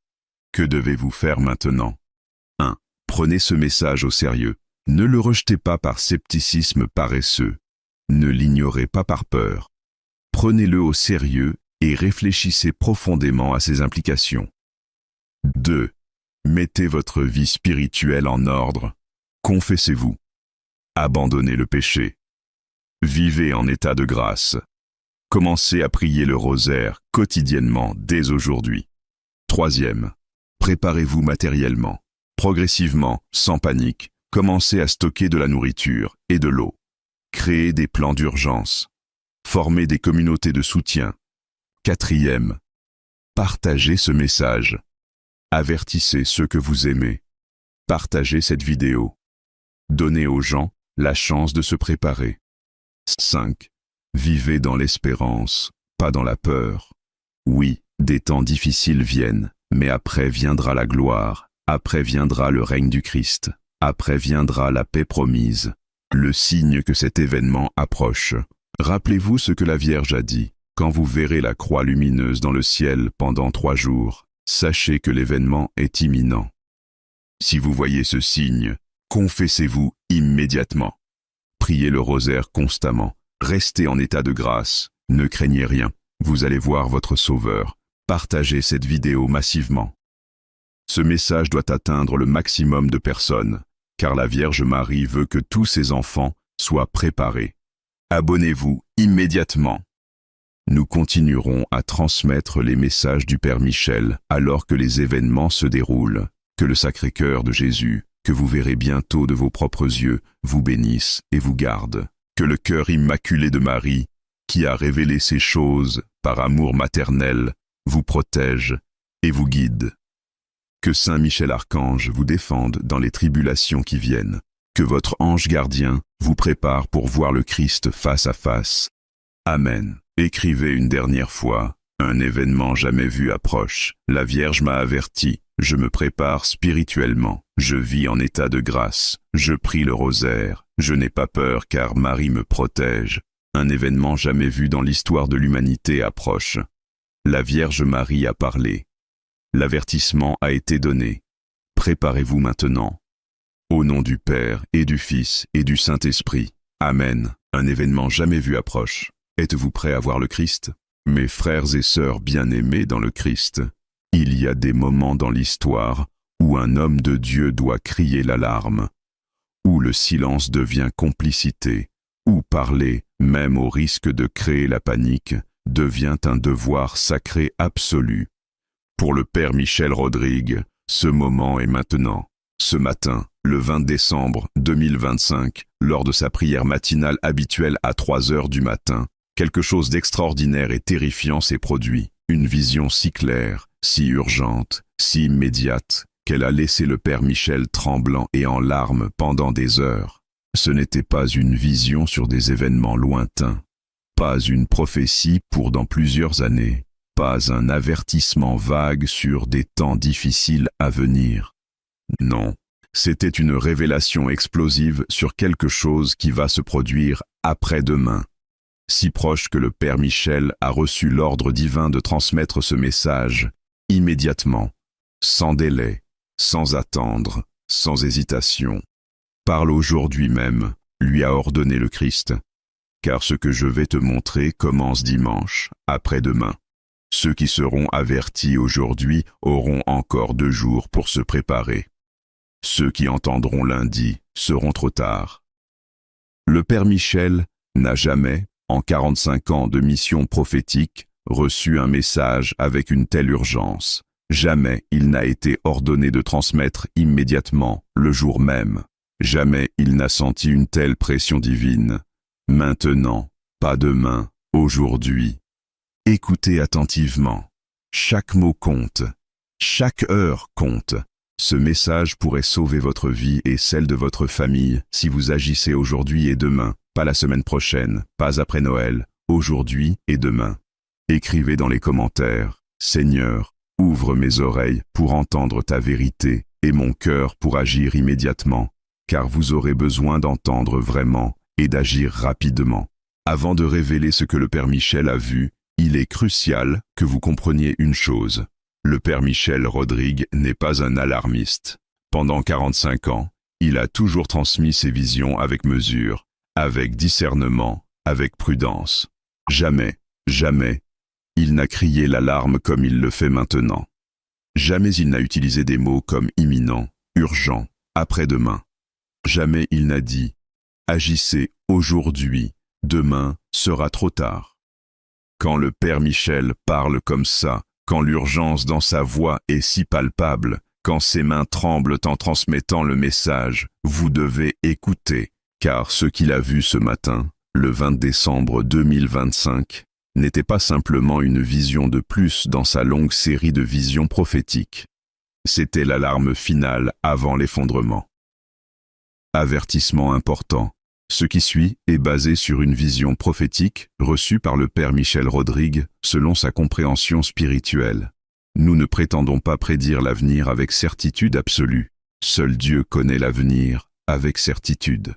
Que devez-vous faire maintenant? 1. Prenez ce message au sérieux. Ne le rejetez pas par scepticisme paresseux. Ne l'ignorez pas par peur. Prenez-le au sérieux et réfléchissez profondément à ses implications. 2. Mettez votre vie spirituelle en ordre. Confessez-vous. Abandonnez le péché. Vivez en état de grâce. Commencez à prier le rosaire quotidiennement dès aujourd'hui. 3. Préparez-vous matériellement. Progressivement, sans panique, commencez à stocker de la nourriture et de l'eau. Créez des plans d'urgence. Formez des communautés de soutien. 4. Partagez ce message. Avertissez ceux que vous aimez. Partagez cette vidéo. Donnez aux gens la chance de se préparer. 5. Vivez dans l'espérance, pas dans la peur. Oui, des temps difficiles viennent, mais après viendra la gloire, après viendra le règne du Christ, après viendra la paix promise, le signe que cet événement approche. Rappelez-vous ce que la Vierge a dit. Quand vous verrez la croix lumineuse dans le ciel pendant 3 jours, sachez que l'événement est imminent. Si vous voyez ce signe, confessez-vous immédiatement. Priez le rosaire constamment. Restez en état de grâce. Ne craignez rien. Vous allez voir votre Sauveur. Partagez cette vidéo massivement. Ce message doit atteindre le maximum de personnes, car la Vierge Marie veut que tous ses enfants soient préparés. Abonnez-vous immédiatement. Nous continuerons à transmettre les messages du Père Michel alors que les événements se déroulent. Que le Sacré-Cœur de Jésus, que vous verrez bientôt de vos propres yeux, vous bénisse et vous garde. Que le cœur immaculé de Marie, qui a révélé ces choses par amour maternel, vous protège et vous guide. Que Saint Michel Archange vous défende dans les tribulations qui viennent. Que votre ange gardien vous prépare pour voir le Christ face à face. Amen. Écrivez une dernière fois. Un événement jamais vu approche. La Vierge m'a averti. Je me prépare spirituellement. Je vis en état de grâce. Je prie le rosaire. Je n'ai pas peur car Marie me protège. Un événement jamais vu dans l'histoire de l'humanité approche. La Vierge Marie a parlé. L'avertissement a été donné. Préparez-vous maintenant. Au nom du Père et du Fils et du Saint-Esprit. Amen. Un événement jamais vu approche. Êtes-vous prêts à voir le Christ? Mes frères et sœurs bien-aimés dans le Christ, il y a des moments dans l'histoire où un homme de Dieu doit crier l'alarme, où le silence devient complicité, où parler, même au risque de créer la panique, devient un devoir sacré absolu. Pour le Père Michel Rodrigue, ce moment est maintenant. Ce matin, le 20 décembre 2025, lors de sa prière matinale habituelle à 3 heures du matin, quelque chose d'extraordinaire et terrifiant s'est produit. Une vision si claire, si urgente, si immédiate, qu'elle a laissé le Père Michel tremblant et en larmes pendant des heures. Ce n'était pas une vision sur des événements lointains, pas une prophétie pour dans plusieurs années, pas un avertissement vague sur des temps difficiles à venir. Non, C'était une révélation explosive sur quelque chose qui va se produire après-demain. Si proche que le Père Michel a reçu l'ordre divin de transmettre ce message immédiatement, sans délai, sans attendre, sans hésitation. Parle aujourd'hui même, lui a ordonné le Christ. Car ce que je vais te montrer commence dimanche, après-demain. Ceux qui seront avertis aujourd'hui auront encore 2 jours pour se préparer. Ceux qui entendront lundi seront trop tard. Le Père Michel n'a jamais, en 45 ans de mission prophétique, reçu un message avec une telle urgence. Jamais il n'a été ordonné de transmettre immédiatement, le jour même. Jamais il n'a senti une telle pression divine. Maintenant, pas demain, aujourd'hui. Écoutez attentivement. Chaque mot compte. Chaque heure compte. Ce message pourrait sauver votre vie et celle de votre famille si vous agissez aujourd'hui et demain, pas la semaine prochaine, pas après Noël, aujourd'hui et demain. Écrivez dans les commentaires, « Seigneur, ouvre mes oreilles pour entendre ta vérité et mon cœur pour agir immédiatement, car vous aurez besoin d'entendre vraiment et d'agir rapidement. » Avant de révéler ce que le Père Michel a vu, il est crucial que vous compreniez une chose. Le Père Michel Rodrigue n'est pas un alarmiste. Pendant 45 ans, il a toujours transmis ses visions avec mesure, avec discernement, avec prudence. Jamais, jamais, il n'a crié l'alarme comme il le fait maintenant. Jamais il n'a utilisé des mots comme imminent, urgent, après-demain. Jamais il n'a dit « Agissez aujourd'hui, demain sera trop tard ». Quand le Père Michel parle comme ça, quand l'urgence dans sa voix est si palpable, quand ses mains tremblent en transmettant le message, vous devez écouter, car ce qu'il a vu ce matin, le 20 décembre 2025, n'était pas simplement une vision de plus dans sa longue série de visions prophétiques. C'était l'alarme finale avant l'effondrement. Avertissement important. Ce qui suit est basé sur une vision prophétique reçue par le Père Michel Rodrigue selon sa compréhension spirituelle. Nous ne prétendons pas prédire l'avenir avec certitude absolue. Seul Dieu connaît l'avenir avec certitude.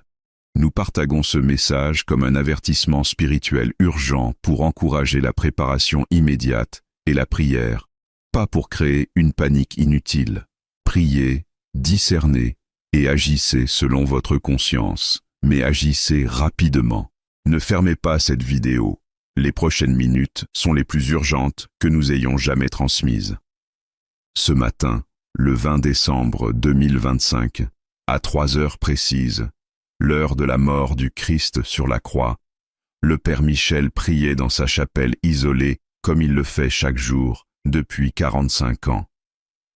Nous partagons ce message comme un avertissement spirituel urgent pour encourager la préparation immédiate et la prière, pas pour créer une panique inutile. Priez, discernez et agissez selon votre conscience. Mais agissez rapidement. Ne fermez pas cette vidéo. Les prochaines minutes sont les plus urgentes que nous ayons jamais transmises. Ce matin, le 20 décembre 2025, à 3 heures précises, l'heure de la mort du Christ sur la croix, le Père Michel priait dans sa chapelle isolée comme il le fait chaque jour depuis 45 ans.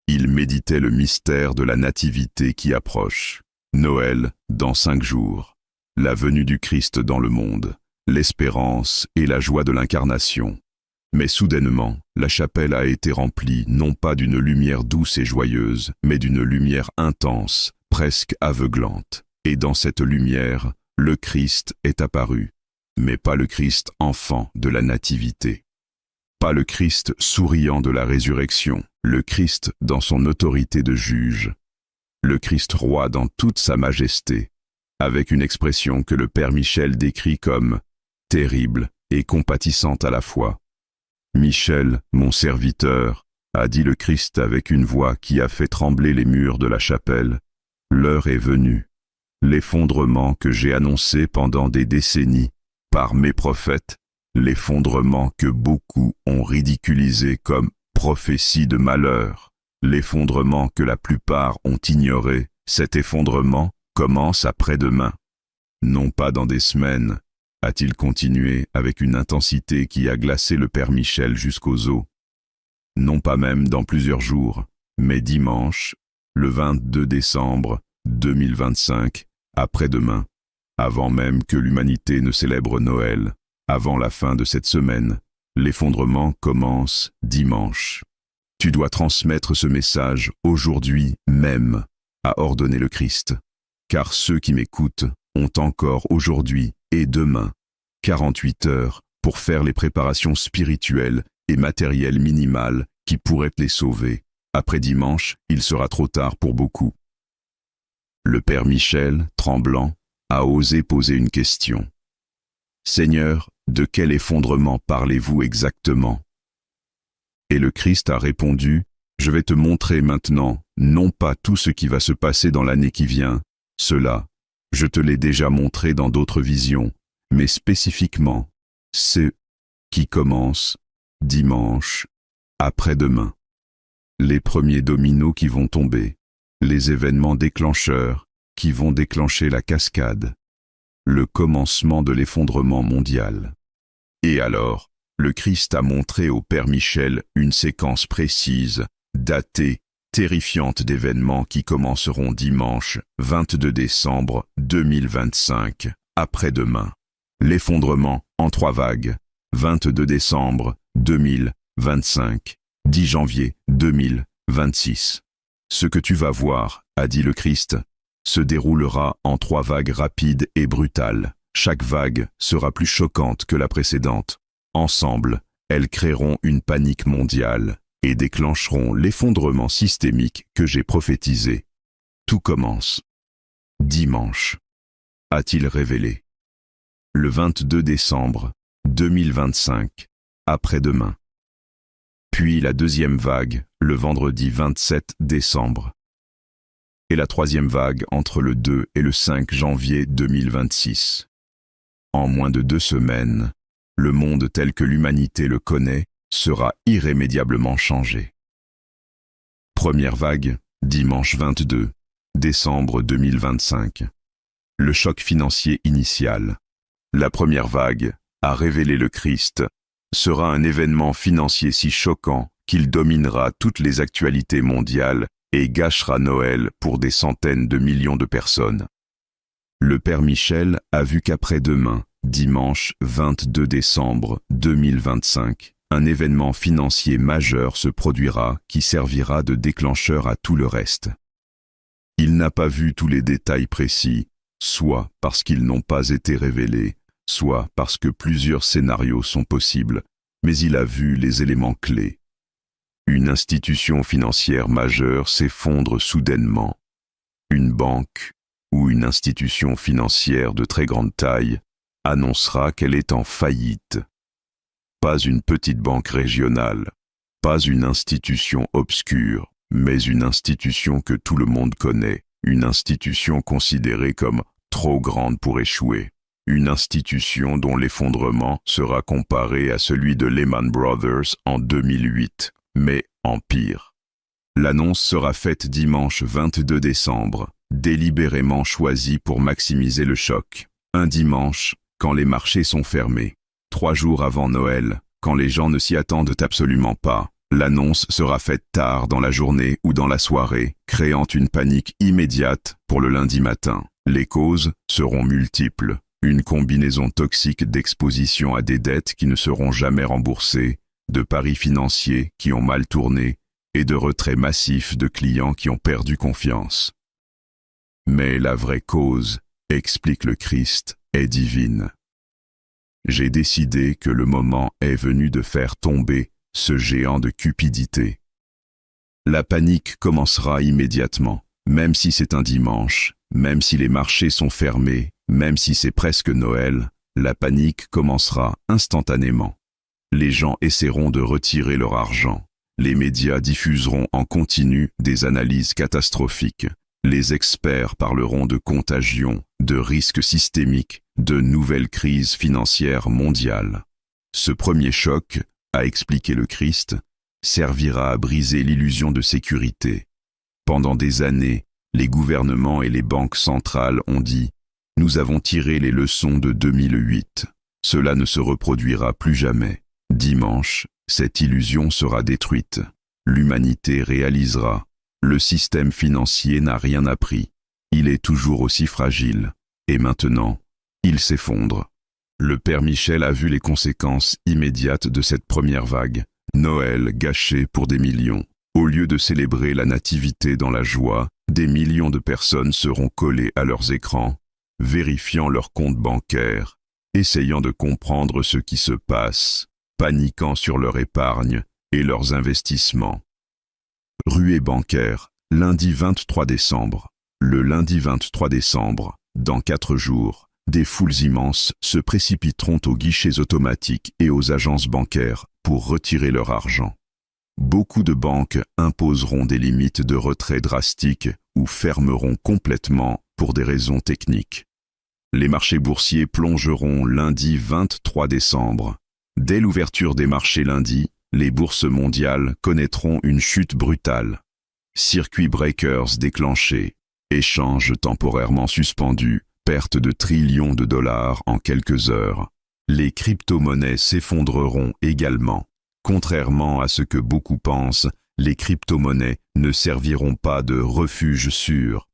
Il méditait le mystère de la nativité qui approche. Noël dans 5 jours. La venue du Christ dans le monde, l'espérance et la joie de l'incarnation. Mais soudainement, la chapelle a été remplie non pas d'une lumière douce et joyeuse, mais d'une lumière intense, presque aveuglante. Et dans cette lumière, le Christ est apparu. Mais pas le Christ enfant de la nativité. Pas le Christ souriant de la résurrection, le Christ dans son autorité de juge. Le Christ roi dans toute sa majesté, avec une expression que le Père Michel décrit comme « terrible et compatissante à la fois ». « Michel, mon serviteur », a dit le Christ avec une voix qui a fait trembler les murs de la chapelle, « l'heure est venue. L'effondrement que j'ai annoncé pendant des décennies par mes prophètes, l'effondrement que beaucoup ont ridiculisé comme prophétie de malheur, l'effondrement que la plupart ont ignoré, cet effondrement commence après-demain. Non pas dans des semaines, a-t-il continué avec une intensité qui a glacé le Père Michel jusqu'aux os. Non pas même dans plusieurs jours, mais dimanche, le 22 décembre 2025, après-demain, avant même que l'humanité ne célèbre Noël, avant la fin de cette semaine, l'effondrement commence dimanche. Tu dois transmettre ce message aujourd'hui même, a ordonné le Christ. Car ceux qui m'écoutent ont encore aujourd'hui et demain 48 heures pour faire les préparations spirituelles et matérielles minimales qui pourraient les sauver. Après dimanche, il sera trop tard pour beaucoup. Le père Michel, tremblant, a osé poser une question. « Seigneur, de quel effondrement parlez-vous exactement ?» Et le Christ a répondu, « Je vais te montrer maintenant, non pas tout ce qui va se passer dans l'année qui vient, cela, je te l'ai déjà montré dans d'autres visions, mais spécifiquement, ce qui commence dimanche, après-demain. Les premiers dominos qui vont tomber, les événements déclencheurs qui vont déclencher la cascade, le commencement de l'effondrement mondial. » Et alors, le Christ a montré au Père Michel une séquence précise, datée, terrifiante d'événements qui commenceront dimanche 22 décembre 2025, après-demain. L'effondrement en 3 vagues, 22 décembre 2025, 10 janvier 2026. Ce que tu vas voir, a dit le Christ, se déroulera en 3 vagues rapides et brutales. Chaque vague sera plus choquante que la précédente. Ensemble, elles créeront une panique mondiale et déclencheront l'effondrement systémique que j'ai prophétisé. Tout commence dimanche, a-t-il révélé. Le 22 décembre 2025, après-demain. Puis la deuxième vague, le vendredi 27 décembre. Et la troisième vague entre le 2 et le 5 janvier 2026. En moins de 2 semaines, le monde tel que l'humanité le connaît sera irrémédiablement changé. Première vague, dimanche 22 décembre 2025. Le choc financier initial. La première vague, a révélé le Christ, sera un événement financier si choquant qu'il dominera toutes les actualités mondiales et gâchera Noël pour des centaines de millions de personnes. Le Père Michel a vu qu'après-demain, dimanche 22 décembre 2025, un événement financier majeur se produira qui servira de déclencheur à tout le reste. Il n'a pas vu tous les détails précis, soit parce qu'ils n'ont pas été révélés, soit parce que plusieurs scénarios sont possibles, mais il a vu les éléments clés. Une institution financière majeure s'effondre soudainement. Une banque ou une institution financière de très grande taille annoncera qu'elle est en faillite. Pas une petite banque régionale, pas une institution obscure, mais une institution que tout le monde connaît, une institution considérée comme trop grande pour échouer, une institution dont l'effondrement sera comparé à celui de Lehman Brothers en 2008, mais en pire. L'annonce sera faite dimanche 22 décembre, délibérément choisi pour maximiser le choc. Un dimanche, quand les marchés sont fermés. 3 jours avant Noël, quand les gens ne s'y attendent absolument pas. L'annonce sera faite tard dans la journée ou dans la soirée, créant une panique immédiate pour le lundi matin. Les causes seront multiples. Une combinaison toxique d'exposition à des dettes qui ne seront jamais remboursées, de paris financiers qui ont mal tourné et de retraits massifs de clients qui ont perdu confiance. Mais la vraie cause, explique le Christ, est divine. J'ai décidé que le moment est venu de faire tomber ce géant de cupidité. La panique commencera immédiatement, même si c'est un dimanche, même si les marchés sont fermés, même si c'est presque Noël, la panique commencera instantanément. Les gens essaieront de retirer leur argent. Les médias diffuseront en continu des analyses catastrophiques. Les experts parleront de contagion, de risques systémiques, de nouvelles crises financières mondiales. Ce premier choc, a expliqué le Christ, servira à briser l'illusion de sécurité. Pendant des années, les gouvernements et les banques centrales ont dit « Nous avons tiré les leçons de 2008. Cela ne se reproduira plus jamais. » Dimanche, cette illusion sera détruite. L'humanité réalisera. Le système financier n'a rien appris. Il est toujours aussi fragile. Et maintenant, il s'effondre. Le Père Michel a vu les conséquences immédiates de cette première vague. Noël gâché pour des millions. Au lieu de célébrer la nativité dans la joie, des millions de personnes seront collées à leurs écrans, vérifiant leurs comptes bancaires, essayant de comprendre ce qui se passe, paniquant sur leur épargne et leurs investissements. Ruée bancaire, lundi 23 décembre. Le lundi 23 décembre, dans 4 jours, des foules immenses se précipiteront aux guichets automatiques et aux agences bancaires pour retirer leur argent. Beaucoup de banques imposeront des limites de retrait drastiques ou fermeront complètement pour des raisons techniques. Les marchés boursiers plongeront lundi 23 décembre. Dès l'ouverture des marchés lundi, les bourses mondiales connaîtront une chute brutale. Circuit breakers déclenchés, échanges temporairement suspendus, perte de trillions de dollars en quelques heures. Les crypto-monnaies s'effondreront également. Contrairement à ce que beaucoup pensent, les crypto-monnaies ne serviront pas de refuge sûr.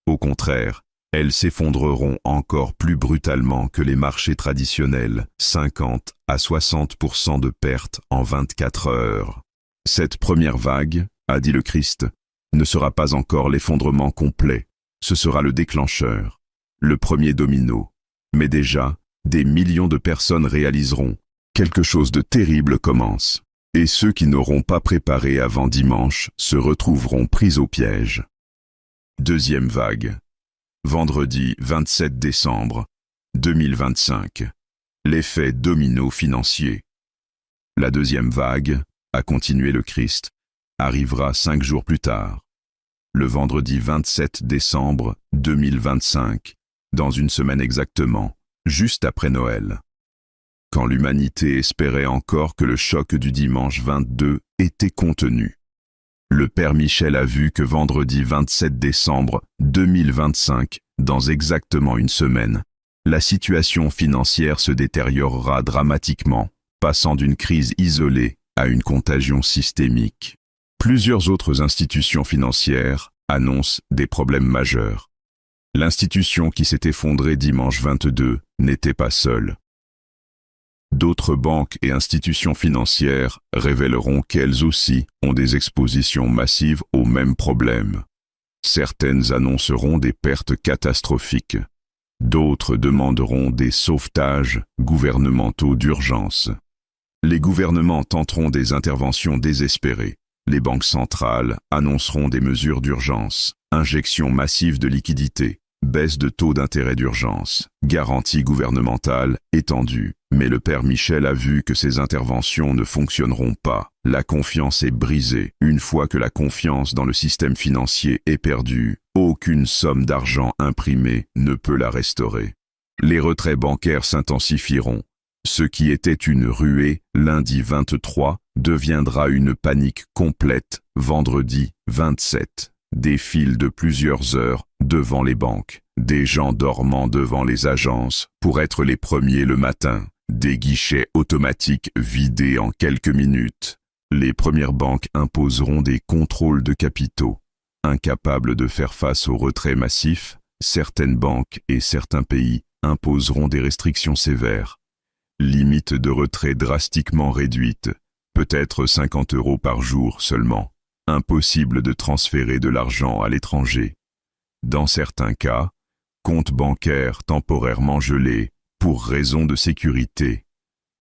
Au contraire, elles s'effondreront encore plus brutalement que les marchés traditionnels, 50 à 60% de pertes en 24 heures. Cette première vague, a dit le Christ, ne sera pas encore l'effondrement complet, ce sera le déclencheur, le premier domino. Mais déjà, des millions de personnes réaliseront quelque chose de terrible commence, et ceux qui n'auront pas préparé avant dimanche se retrouveront pris au piège. Deuxième vague. Vendredi 27 décembre 2025. L'effet domino financier. La deuxième vague, a continué le Christ, arrivera 5 jours plus tard. Le vendredi 27 décembre 2025, dans une semaine exactement, juste après Noël. Quand l'humanité espérait encore que le choc du dimanche 22 était contenu. Le Père Michel a vu que vendredi 27 décembre 2025, dans exactement une semaine, la situation financière se détériorera dramatiquement, passant d'une crise isolée à une contagion systémique. Plusieurs autres institutions financières annoncent des problèmes majeurs. L'institution qui s'est effondrée dimanche 22 n'était pas seule. D'autres banques et institutions financières révéleront qu'elles aussi ont des expositions massives aux mêmes problèmes. Certaines annonceront des pertes catastrophiques. D'autres demanderont des sauvetages gouvernementaux d'urgence. Les gouvernements tenteront des interventions désespérées. Les banques centrales annonceront des mesures d'urgence, injection massive de liquidités, baisse de taux d'intérêt d'urgence, garantie gouvernementale étendue. Mais le Père Michel a vu que ces interventions ne fonctionneront pas. La confiance est brisée. Une fois que la confiance dans le système financier est perdue, aucune somme d'argent imprimée ne peut la restaurer. Les retraits bancaires s'intensifieront. Ce qui était une ruée lundi 23 deviendra une panique complète vendredi 27. Des files de plusieurs heures devant les banques, des gens dormant devant les agences pour être les premiers le matin, des guichets automatiques vidés en quelques minutes. Les premières banques imposeront des contrôles de capitaux. Incapables de faire face aux retraits massifs, certaines banques et certains pays imposeront des restrictions sévères. Limite de retrait drastiquement réduite, peut-être 50 € par jour seulement. Impossible de transférer de l'argent à l'étranger. Dans certains cas, comptes bancaires temporairement gelés pour raison de sécurité.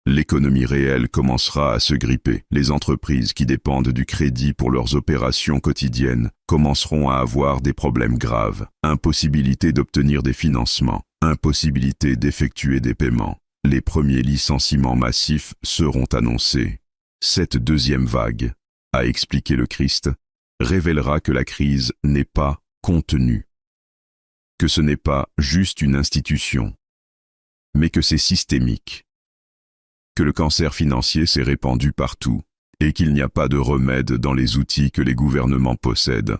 L'économie réelle commencera à se gripper. Les entreprises qui dépendent du crédit pour leurs opérations quotidiennes commenceront à avoir des problèmes graves. Impossibilité d'obtenir des financements. Impossibilité d'effectuer des paiements. Les premiers licenciements massifs seront annoncés. Cette deuxième vague, a expliqué le Christ, révélera que la crise n'est pas contenue. Que ce n'est pas juste une institution, mais que c'est systémique. Que le cancer financier s'est répandu partout et qu'il n'y a pas de remède dans les outils que les gouvernements possèdent.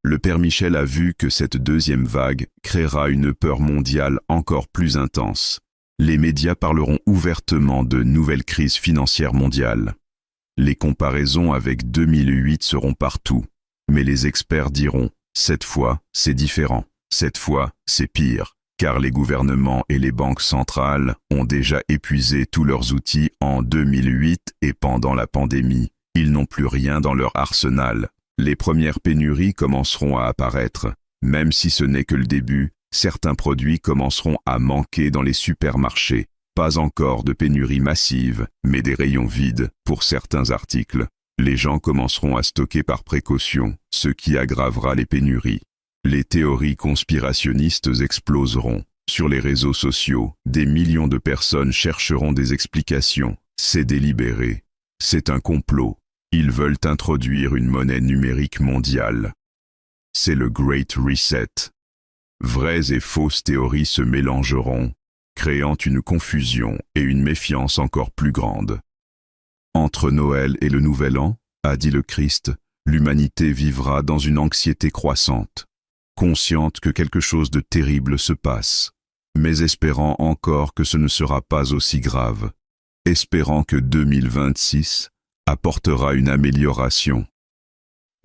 Le Père Michel a vu que cette deuxième vague créera une peur mondiale encore plus intense. Les médias parleront ouvertement de nouvelles crises financières mondiales. Les comparaisons avec 2008 seront partout, mais les experts diront « cette fois, c'est différent, cette fois, c'est pire ». Car les gouvernements et les banques centrales ont déjà épuisé tous leurs outils en 2008 et pendant la pandémie. Ils n'ont plus rien dans leur arsenal. Les premières pénuries commenceront à apparaître. Même si ce n'est que le début, certains produits commenceront à manquer dans les supermarchés. Pas encore de pénurie massive, mais des rayons vides pour certains articles. Les gens commenceront à stocker par précaution, ce qui aggravera les pénuries. Les théories conspirationnistes exploseront. Sur les réseaux sociaux, des millions de personnes chercheront des explications. C'est délibéré. C'est un complot. Ils veulent introduire une monnaie numérique mondiale. C'est le Great Reset. Vraies et fausses théories se mélangeront, créant une confusion et une méfiance encore plus grande. Entre Noël et le Nouvel An, a dit le Christ, l'humanité vivra dans une anxiété croissante, consciente que quelque chose de terrible se passe, mais espérant encore que ce ne sera pas aussi grave, espérant que 2026 apportera une amélioration.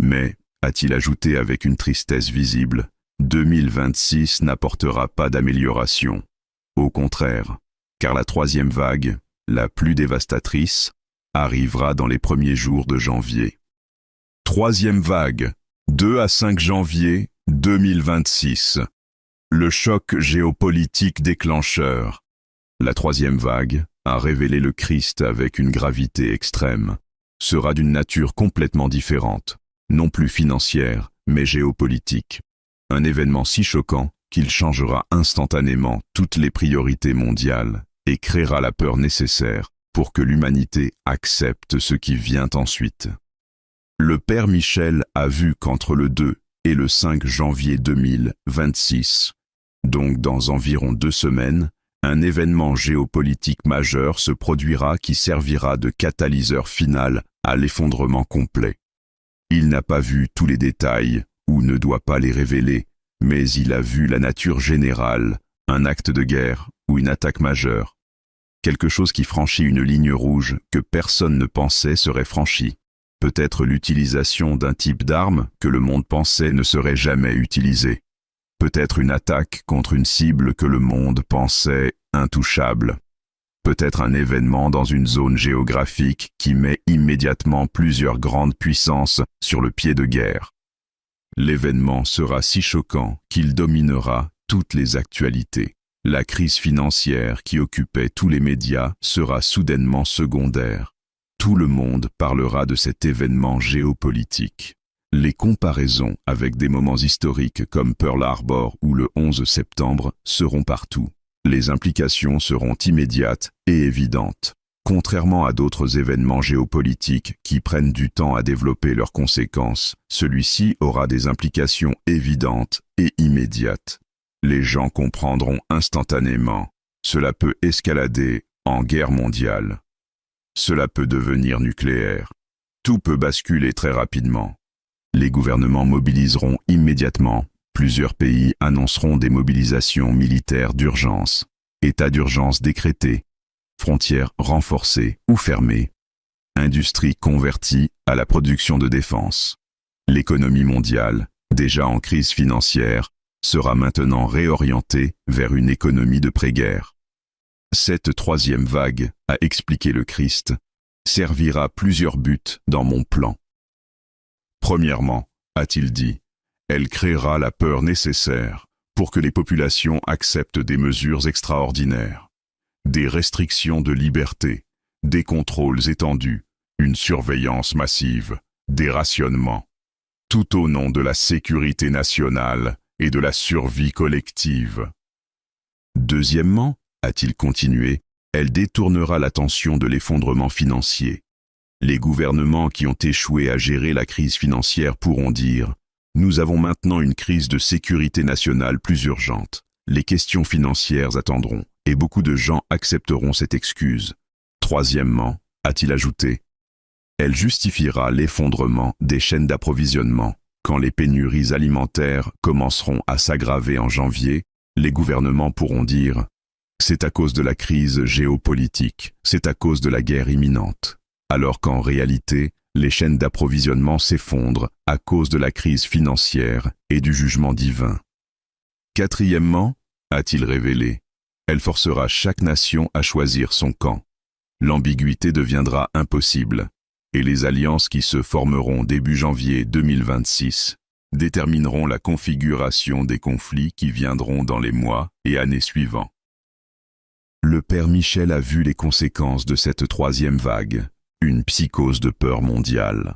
Mais, a-t-il ajouté avec une tristesse visible, 2026 n'apportera pas d'amélioration. Au contraire, car la troisième vague, la plus dévastatrice, arrivera dans les premiers jours de janvier. Troisième vague, 2 à 5 janvier 2026. Le choc géopolitique déclencheur. La troisième vague, a révélé le Christ avec une gravité extrême, sera d'une nature complètement différente, non plus financière, mais géopolitique. Un événement si choquant qu'il changera instantanément toutes les priorités mondiales et créera la peur nécessaire pour que l'humanité accepte ce qui vient ensuite. Le Père Michel a vu qu'entre le 2 et le 5 janvier 2026, donc dans environ 2 semaines, un événement géopolitique majeur se produira qui servira de catalyseur final à l'effondrement complet. Il n'a pas vu tous les détails, ou ne doit pas les révéler, mais il a vu la nature générale, un acte de guerre ou une attaque majeure. Quelque chose qui franchit une ligne rouge que personne ne pensait serait franchie. Peut-être l'utilisation d'un type d'arme que le monde pensait ne serait jamais utilisé. Peut-être une attaque contre une cible que le monde pensait intouchable. Peut-être un événement dans une zone géographique qui met immédiatement plusieurs grandes puissances sur le pied de guerre. L'événement sera si choquant qu'il dominera toutes les actualités. La crise financière qui occupait tous les médias sera soudainement secondaire. Tout le monde parlera de cet événement géopolitique. Les comparaisons avec des moments historiques comme Pearl Harbor ou le 11 septembre seront partout. Les implications seront immédiates et évidentes. Contrairement à d'autres événements géopolitiques qui prennent du temps à développer leurs conséquences, celui-ci aura des implications évidentes et immédiates. Les gens comprendront instantanément. Cela peut escalader en guerre mondiale. Cela peut devenir nucléaire. Tout peut basculer très rapidement. Les gouvernements mobiliseront immédiatement. Plusieurs pays annonceront des mobilisations militaires d'urgence. État d'urgence décrété. Frontières renforcées ou fermées. Industrie convertie à la production de défense. L'économie mondiale, déjà en crise financière, sera maintenant réorientée vers une économie de pré-guerre. Cette troisième vague, a expliqué le Christ, servira plusieurs buts dans mon plan. Premièrement, a-t-il dit, elle créera la peur nécessaire pour que les populations acceptent des mesures extraordinaires, des restrictions de liberté, des contrôles étendus, une surveillance massive, des rationnements, tout au nom de la sécurité nationale et de la survie collective. Deuxièmement, a-t-il continué, elle détournera l'attention de l'effondrement financier. Les gouvernements qui ont échoué à gérer la crise financière pourront dire « Nous avons maintenant une crise de sécurité nationale plus urgente. Les questions financières attendront, et beaucoup de gens accepteront cette excuse. » Troisièmement, a-t-il ajouté, elle justifiera l'effondrement des chaînes d'approvisionnement. Quand les pénuries alimentaires commenceront à s'aggraver en janvier, les gouvernements pourront dire « C'est à cause de la crise géopolitique, c'est à cause de la guerre imminente », alors qu'en réalité, les chaînes d'approvisionnement s'effondrent à cause de la crise financière et du jugement divin. Quatrièmement, a-t-il révélé, elle forcera chaque nation à choisir son camp. L'ambiguïté deviendra impossible, et les alliances qui se formeront début janvier 2026 détermineront la configuration des conflits qui viendront dans les mois et années suivants. Le Père Michel a vu les conséquences de cette troisième vague, une psychose de peur mondiale.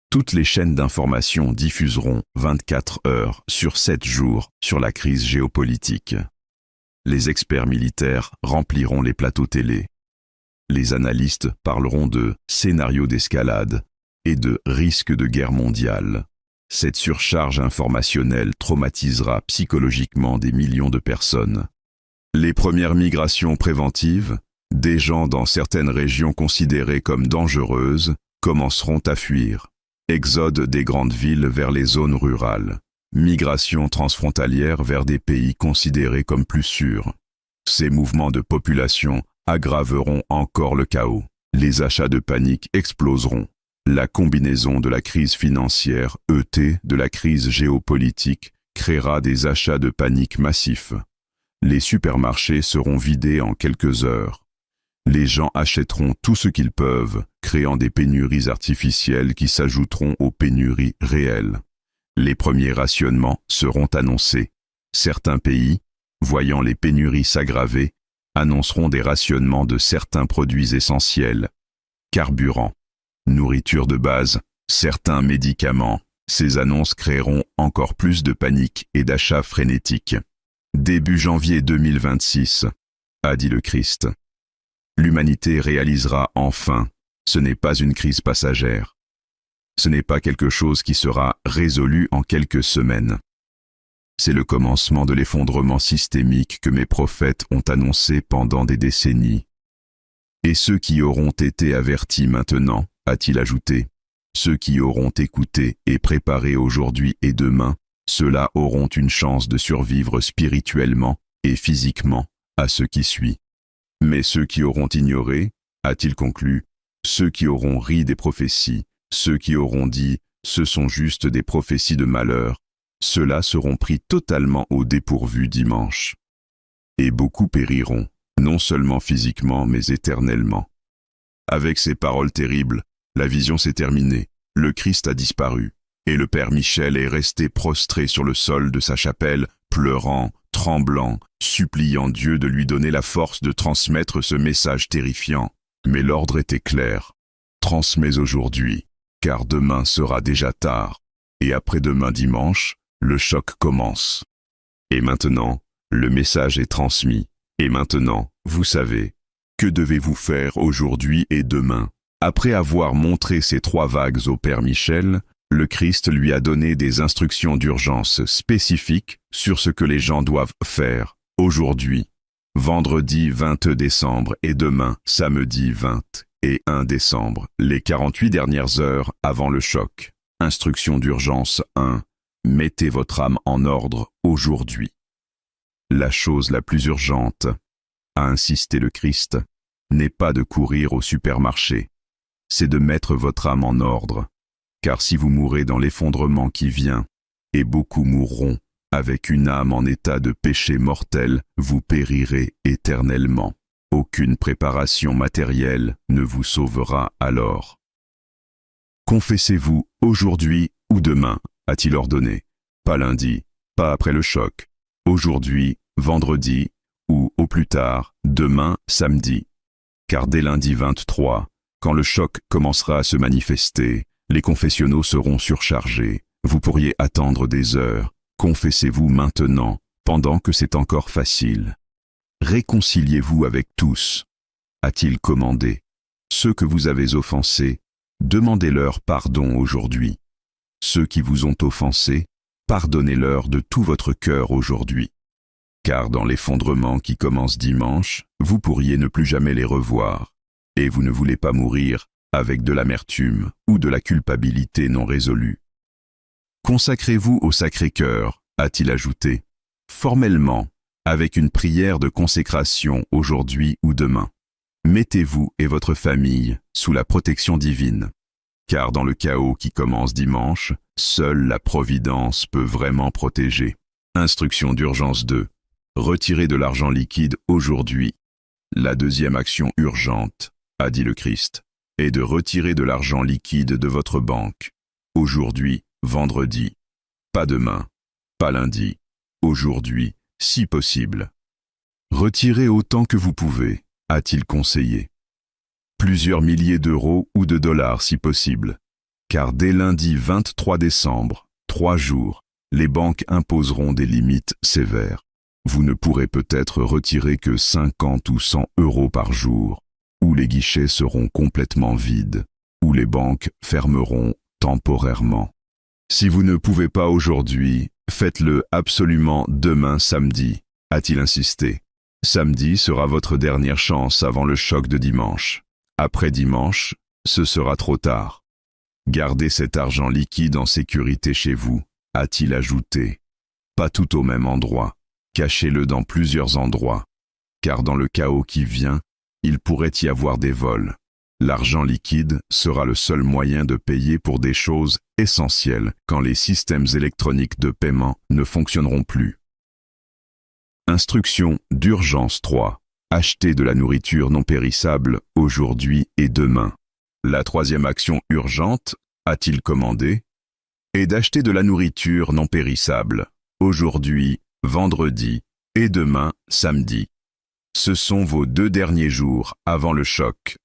Toutes les chaînes d'information diffuseront 24 heures sur 7 jours sur la crise géopolitique. Les experts militaires rempliront les plateaux télé. Les analystes parleront de scénarios d'escalade et de risques de guerre mondiale. Cette surcharge informationnelle traumatisera psychologiquement des millions de personnes. Les premières migrations préventives, des gens dans certaines régions considérées comme dangereuses, commenceront à fuir. Exode des grandes villes vers les zones rurales. Migration transfrontalière vers des pays considérés comme plus sûrs. Ces mouvements de population aggraveront encore le chaos. Les achats de panique exploseront. La combinaison de la crise financière, de la crise géopolitique, créera des achats de panique massifs. Les supermarchés seront vidés en quelques heures. Les gens achèteront tout ce qu'ils peuvent, créant des pénuries artificielles qui s'ajouteront aux pénuries réelles. Les premiers rationnements seront annoncés. Certains pays, voyant les pénuries s'aggraver, annonceront des rationnements de certains produits essentiels. Carburant, nourriture de base, certains médicaments. Ces annonces créeront encore plus de panique et d'achats frénétiques. Début janvier 2026, a dit le Christ. L'humanité réalisera enfin, ce n'est pas une crise passagère. Ce n'est pas quelque chose qui sera résolu en quelques semaines. C'est le commencement de l'effondrement systémique que mes prophètes ont annoncé pendant des décennies. Et ceux qui auront été avertis maintenant, a-t-il ajouté, ceux qui auront écouté et préparé aujourd'hui et demain, ceux-là auront une chance de survivre spirituellement et physiquement à ce qui suit. Mais ceux qui auront ignoré, a-t-il conclu, ceux qui auront ri des prophéties, ceux qui auront dit « ce sont juste des prophéties de malheur », ceux-là seront pris totalement au dépourvu dimanche. Et beaucoup périront, non seulement physiquement mais éternellement. Avec ces paroles terribles, la vision s'est terminée, le Christ a disparu, et le Père Michel est resté prostré sur le sol de sa chapelle, pleurant, tremblant, suppliant Dieu de lui donner la force de transmettre ce message terrifiant. Mais l'ordre était clair. Transmets aujourd'hui, car demain sera déjà tard, et après-demain dimanche, le choc commence. Et maintenant, le message est transmis. Et maintenant, vous savez, que devez-vous faire aujourd'hui et demain? Après avoir montré ces 3 vagues au Père Michel, le Christ lui a donné des instructions d'urgence spécifiques sur ce que les gens doivent faire aujourd'hui, vendredi 20 décembre et demain, samedi 21 décembre, les 48 dernières heures avant le choc. Instruction d'urgence 1. Mettez votre âme en ordre aujourd'hui. La chose la plus urgente, a insisté le Christ, n'est pas de courir au supermarché, c'est de mettre votre âme en ordre. Car si vous mourrez dans l'effondrement qui vient, et beaucoup mourront, avec une âme en état de péché mortel, vous périrez éternellement. Aucune préparation matérielle ne vous sauvera alors. Confessez-vous aujourd'hui ou demain, a-t-il ordonné. Pas lundi, pas après le choc. Aujourd'hui, vendredi, ou au plus tard, demain, samedi. Car dès lundi 23, quand le choc commencera à se manifester, les confessionnaux seront surchargés. Vous pourriez attendre des heures. Confessez-vous maintenant, pendant que c'est encore facile. Réconciliez-vous avec tous, a-t-il commandé. Ceux que vous avez offensés, demandez-leur pardon aujourd'hui. Ceux qui vous ont offensés, pardonnez-leur de tout votre cœur aujourd'hui. Car dans l'effondrement qui commence dimanche, vous pourriez ne plus jamais les revoir. Et vous ne voulez pas mourir avec de l'amertume ou de la culpabilité non résolue. Consacrez-vous au Sacré-Cœur, a-t-il ajouté, formellement, avec une prière de consécration aujourd'hui ou demain. Mettez-vous et votre famille sous la protection divine. Car dans le chaos qui commence dimanche, seule la Providence peut vraiment protéger. Instruction d'urgence 2. Retirez de l'argent liquide aujourd'hui. La deuxième action urgente, a dit le Christ, est de retirer de l'argent liquide de votre banque. Aujourd'hui, vendredi. Pas demain, pas lundi. Aujourd'hui, si possible. Retirez autant que vous pouvez, a-t-il conseillé. Plusieurs milliers d'euros ou de dollars si possible. car dès lundi 23 décembre, 3 jours, les banques imposeront des limites sévères. Vous ne pourrez peut-être retirer que 50 ou 100 euros par jour, ou les guichets seront complètement vides, ou les banques fermeront temporairement. Si vous ne pouvez pas aujourd'hui, faites-le absolument demain samedi, a-t-il insisté. Samedi sera votre dernière chance avant le choc de dimanche. Après dimanche, ce sera trop tard. Gardez cet argent liquide en sécurité chez vous, a-t-il ajouté. Pas tout au même endroit. Cachez-le dans plusieurs endroits. Car dans le chaos qui vient, il pourrait y avoir des vols. L'argent liquide sera le seul moyen de payer pour des choses essentielles quand les systèmes électroniques de paiement ne fonctionneront plus. Instruction d'urgence 3. Achetez de la nourriture non périssable aujourd'hui et demain. La troisième action urgente, a-t-il commandé, est d'acheter de la nourriture non périssable aujourd'hui, vendredi et demain, samedi. Ce sont vos 2 derniers jours avant le choc.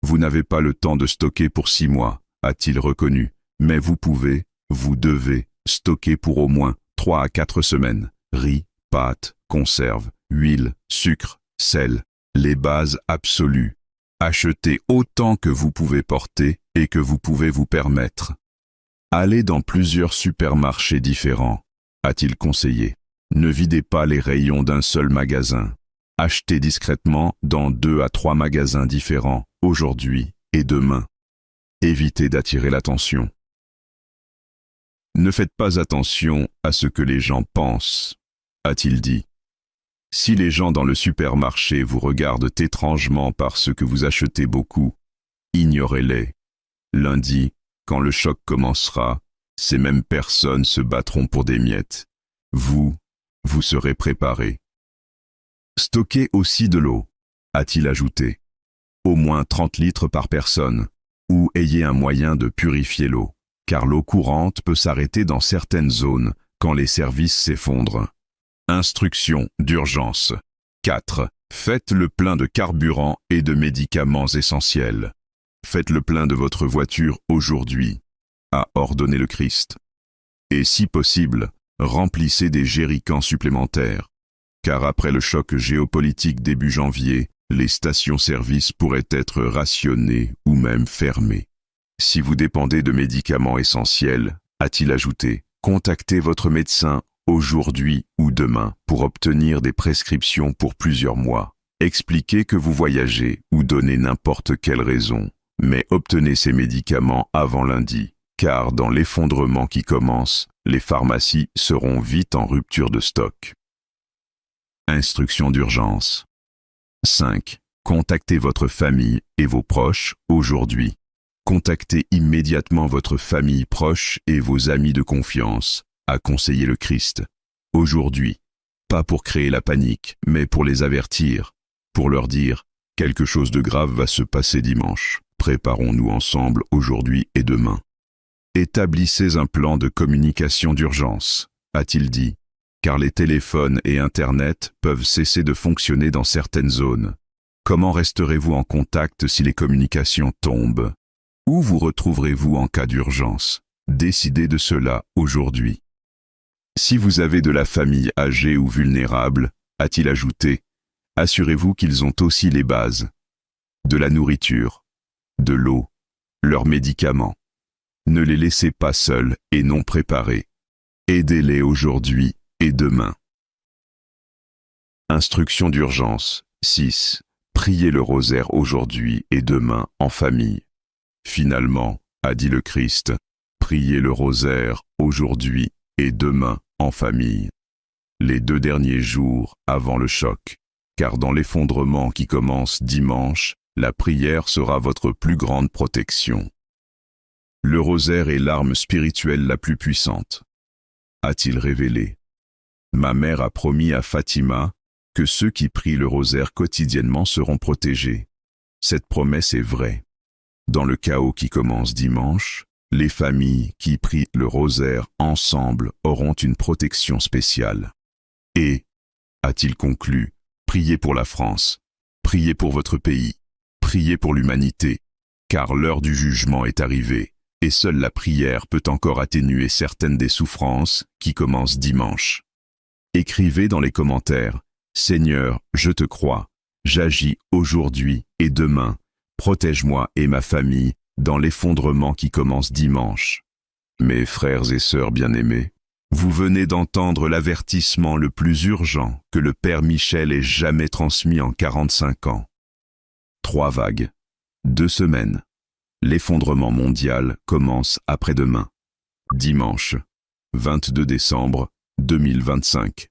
Vous n'avez pas le temps de stocker pour 6 mois, a-t-il reconnu, mais vous devez stocker pour au moins 3 à 4 semaines. Riz, pâtes, conserves, huile, sucre, sel, les bases absolues. Achetez autant que vous pouvez porter et que vous pouvez vous permettre. Allez dans plusieurs supermarchés différents, a-t-il conseillé. Ne videz pas les rayons d'un seul magasin. Achetez discrètement dans 2 à 3 magasins différents, aujourd'hui et demain. Évitez d'attirer l'attention. Ne faites pas attention à ce que les gens pensent, a-t-il dit. Si les gens dans le supermarché vous regardent étrangement parce que vous achetez beaucoup, ignorez-les. Lundi, quand le choc commencera, ces mêmes personnes se battront pour des miettes. Vous serez préparés. Stockez aussi de l'eau, a-t-il ajouté. Au moins 30 litres par personne, ou ayez un moyen de purifier l'eau, car l'eau courante peut s'arrêter dans certaines zones quand les services s'effondrent. Instruction d'urgence 4. Faites le plein de carburant et de médicaments essentiels. Faites le plein de votre voiture aujourd'hui, a ordonné le Christ. Et si possible, remplissez des jerrycans supplémentaires, car après le choc géopolitique début janvier, les stations-service pourraient être rationnées ou même fermées. Si vous dépendez de médicaments essentiels, a-t-il ajouté, contactez votre médecin aujourd'hui ou demain pour obtenir des prescriptions pour plusieurs mois. Expliquez que vous voyagez ou donnez n'importe quelle raison, mais obtenez ces médicaments avant lundi, car dans l'effondrement qui commence, les pharmacies seront vite en rupture de stock. Instruction d'urgence 5. Contactez votre famille et vos proches aujourd'hui. Contactez immédiatement votre famille proche et vos amis de confiance, a conseillé le Christ. Aujourd'hui, pas pour créer la panique, mais pour les avertir, pour leur dire « Quelque chose de grave va se passer dimanche. Préparons-nous ensemble aujourd'hui et demain. » Établissez un plan de communication d'urgence, a-t-il dit, car les téléphones et Internet peuvent cesser de fonctionner dans certaines zones. Comment resterez-vous en contact si les communications tombent? Où vous retrouverez-vous en cas d'urgence? Décidez de cela aujourd'hui. Si vous avez de la famille âgée ou vulnérable, a-t-il ajouté, assurez-vous qu'ils ont aussi les bases. De la nourriture, de l'eau, leurs médicaments. Ne les laissez pas seuls et non préparés. Aidez-les aujourd'hui et demain. Instruction d'urgence 6. Priez le rosaire aujourd'hui et demain en famille. Finalement, a dit le Christ, priez le rosaire aujourd'hui et demain en famille. Les 2 derniers jours avant le choc, car dans l'effondrement qui commence dimanche, la prière sera votre plus grande protection. Le rosaire est l'arme spirituelle la plus puissante, a-t-il révélé. Ma mère a promis à Fatima que ceux qui prient le rosaire quotidiennement seront protégés. Cette promesse est vraie. Dans le chaos qui commence dimanche, les familles qui prient le rosaire ensemble auront une protection spéciale. Et, a-t-il conclu, priez pour la France, priez pour votre pays, priez pour l'humanité, car l'heure du jugement est arrivée. et seule la prière peut encore atténuer certaines des souffrances qui commencent dimanche. Écrivez dans les commentaires « Seigneur, je te crois, j'agis aujourd'hui et demain, protège-moi et ma famille dans l'effondrement qui commence dimanche. » Mes frères et sœurs bien-aimés, vous venez d'entendre l'avertissement le plus urgent que le Père Michel ait jamais transmis en 45 ans. 3 vagues, 2 semaines. L'effondrement mondial commence après-demain. Dimanche, 22 décembre 2025.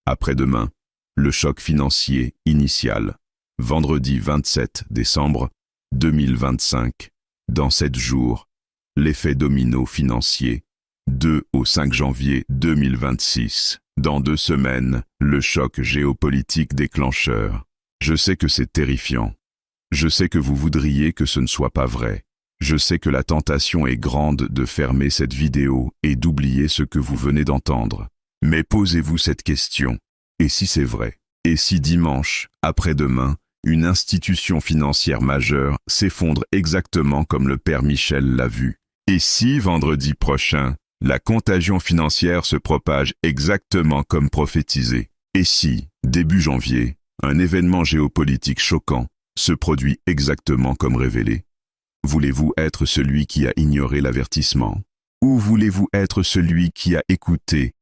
Après-demain, le choc financier initial. Vendredi 27 décembre 2025. Dans 7 jours, l'effet domino financier. 2 au 5 janvier 2026. Dans 2 semaines, le choc géopolitique déclencheur. Je sais que c'est terrifiant. Je sais que vous voudriez que ce ne soit pas vrai. Je sais que la tentation est grande de fermer cette vidéo et d'oublier ce que vous venez d'entendre. Mais posez-vous cette question. Et si c'est vrai? Et si dimanche, après-demain, une institution financière majeure s'effondre exactement comme le Père Michel l'a vu? Et si vendredi prochain, la contagion financière se propage exactement comme prophétisé? Et si, début janvier, un événement géopolitique choquant se produit exactement comme révélé? Voulez-vous être celui qui a ignoré l'avertissement? Ou voulez-vous être celui qui a écouté,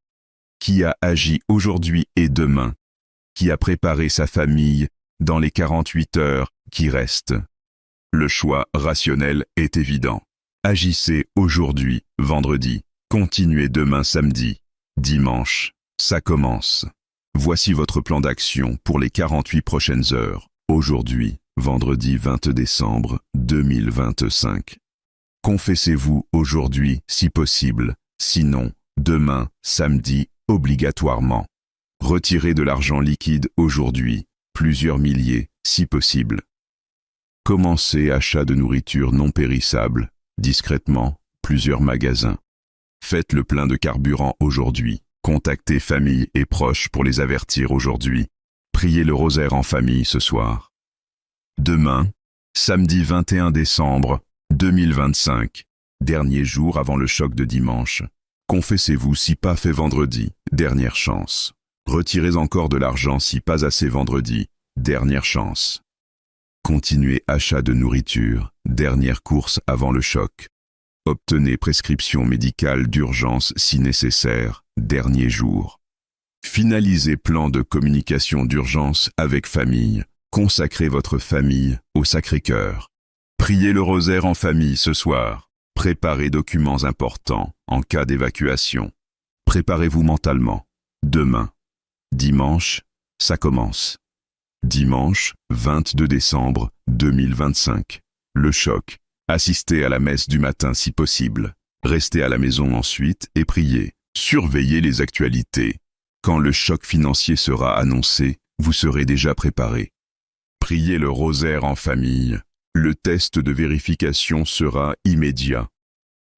qui a agi aujourd'hui et demain, qui a préparé sa famille dans les 48 heures qui restent? Le choix rationnel est évident. Agissez aujourd'hui, vendredi. Continuez demain samedi. Dimanche, ça commence. Voici votre plan d'action pour les 48 prochaines heures. Aujourd'hui, vendredi 20 décembre 2025. Confessez-vous aujourd'hui si possible, sinon, demain, samedi, obligatoirement. Retirez de l'argent liquide aujourd'hui, plusieurs milliers, si possible. Commencez achat de nourriture non périssable, discrètement, plusieurs magasins. Faites le plein de carburant aujourd'hui. Contactez famille et proches pour les avertir aujourd'hui. Priez le rosaire en famille ce soir. Demain, samedi 21 décembre 2025, dernier jour avant le choc de dimanche. Confessez-vous si pas fait vendredi, dernière chance. Retirez encore de l'argent si pas assez vendredi, dernière chance. Continuez achat de nourriture, dernière course avant le choc. Obtenez prescription médicale d'urgence si nécessaire, dernier jour. Finalisez plan de communication d'urgence avec famille. Consacrez votre famille au Sacré-Cœur. Priez le rosaire en famille ce soir. Préparez documents importants en cas d'évacuation. Préparez-vous mentalement. Demain, dimanche, ça commence. Dimanche, 22 décembre 2025. Le choc. Assistez à la messe du matin si possible. Restez à la maison ensuite et priez. Surveillez les actualités. Quand le choc financier sera annoncé, vous serez déjà préparé. Priez le rosaire en famille. Le test de vérification sera immédiat.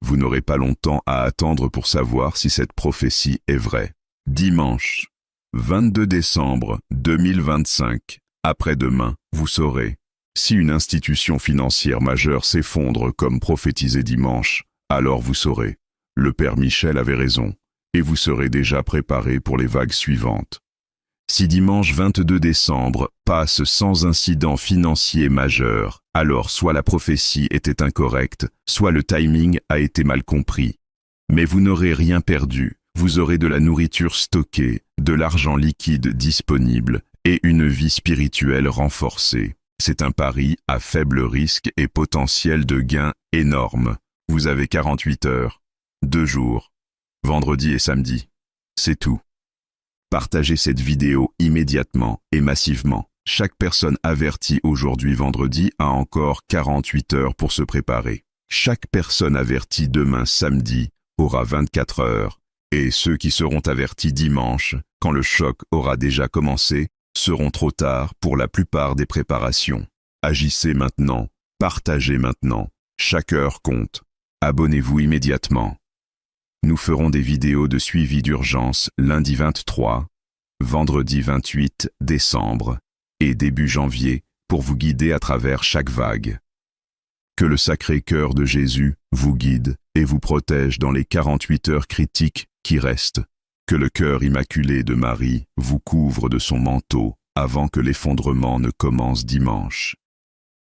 Vous n'aurez pas longtemps à attendre pour savoir si cette prophétie est vraie. Dimanche, 22 décembre 2025, après-demain, vous saurez. Si une institution financière majeure s'effondre comme prophétisé dimanche, alors vous saurez. Le Père Michel avait raison, et vous serez déjà préparé pour les vagues suivantes. Si dimanche 22 décembre passe sans incident financier majeur, alors soit la prophétie était incorrecte, soit le timing a été mal compris. Mais vous n'aurez rien perdu, vous aurez de la nourriture stockée, de l'argent liquide disponible et une vie spirituelle renforcée. C'est un pari à faible risque et potentiel de gain énorme. Vous avez 48 heures, 2 jours, vendredi et samedi. C'est tout. Partagez cette vidéo immédiatement et massivement. Chaque personne avertie aujourd'hui vendredi a encore 48 heures pour se préparer. Chaque personne avertie demain samedi aura 24 heures. Et ceux qui seront avertis dimanche, quand le choc aura déjà commencé, seront trop tard pour la plupart des préparations. Agissez maintenant, partagez maintenant. Chaque heure compte. Abonnez-vous immédiatement. Nous ferons des vidéos de suivi d'urgence lundi 23, vendredi 28 décembre et début janvier pour vous guider à travers chaque vague. Que le Sacré-Cœur de Jésus vous guide et vous protège dans les 48 heures critiques qui restent. Que le cœur immaculé de Marie vous couvre de son manteau avant que l'effondrement ne commence dimanche.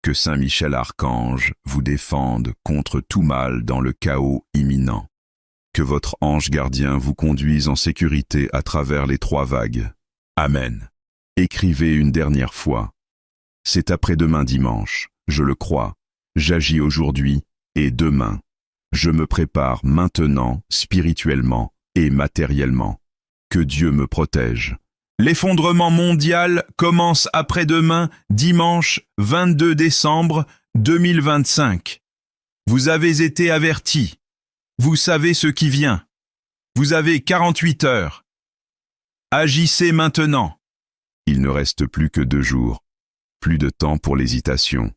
Que Saint Michel Archange vous défende contre tout mal dans le chaos imminent. Que votre ange gardien vous conduise en sécurité à travers les 3 vagues. Amen. Écrivez une dernière fois. C'est après-demain dimanche, je le crois. J'agis aujourd'hui et demain. Je me prépare maintenant, spirituellement et matériellement. Que Dieu me protège. L'effondrement mondial commence après-demain, dimanche 22 décembre 2025. Vous avez été avertis. Vous savez ce qui vient. Vous avez 48 heures. Agissez maintenant. Il ne reste plus que 2 jours. Plus de temps pour l'hésitation.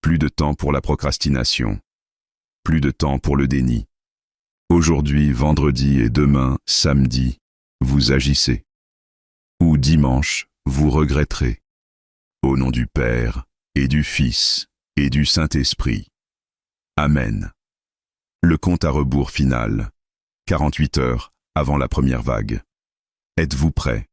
Plus de temps pour la procrastination. Plus de temps pour le déni. Aujourd'hui, vendredi et demain, samedi, vous agissez. Ou dimanche, vous regretterez. Au nom du Père, et du Fils, et du Saint-Esprit. Amen. Le compte à rebours final. 48 heures avant la première vague. Êtes-vous prêts?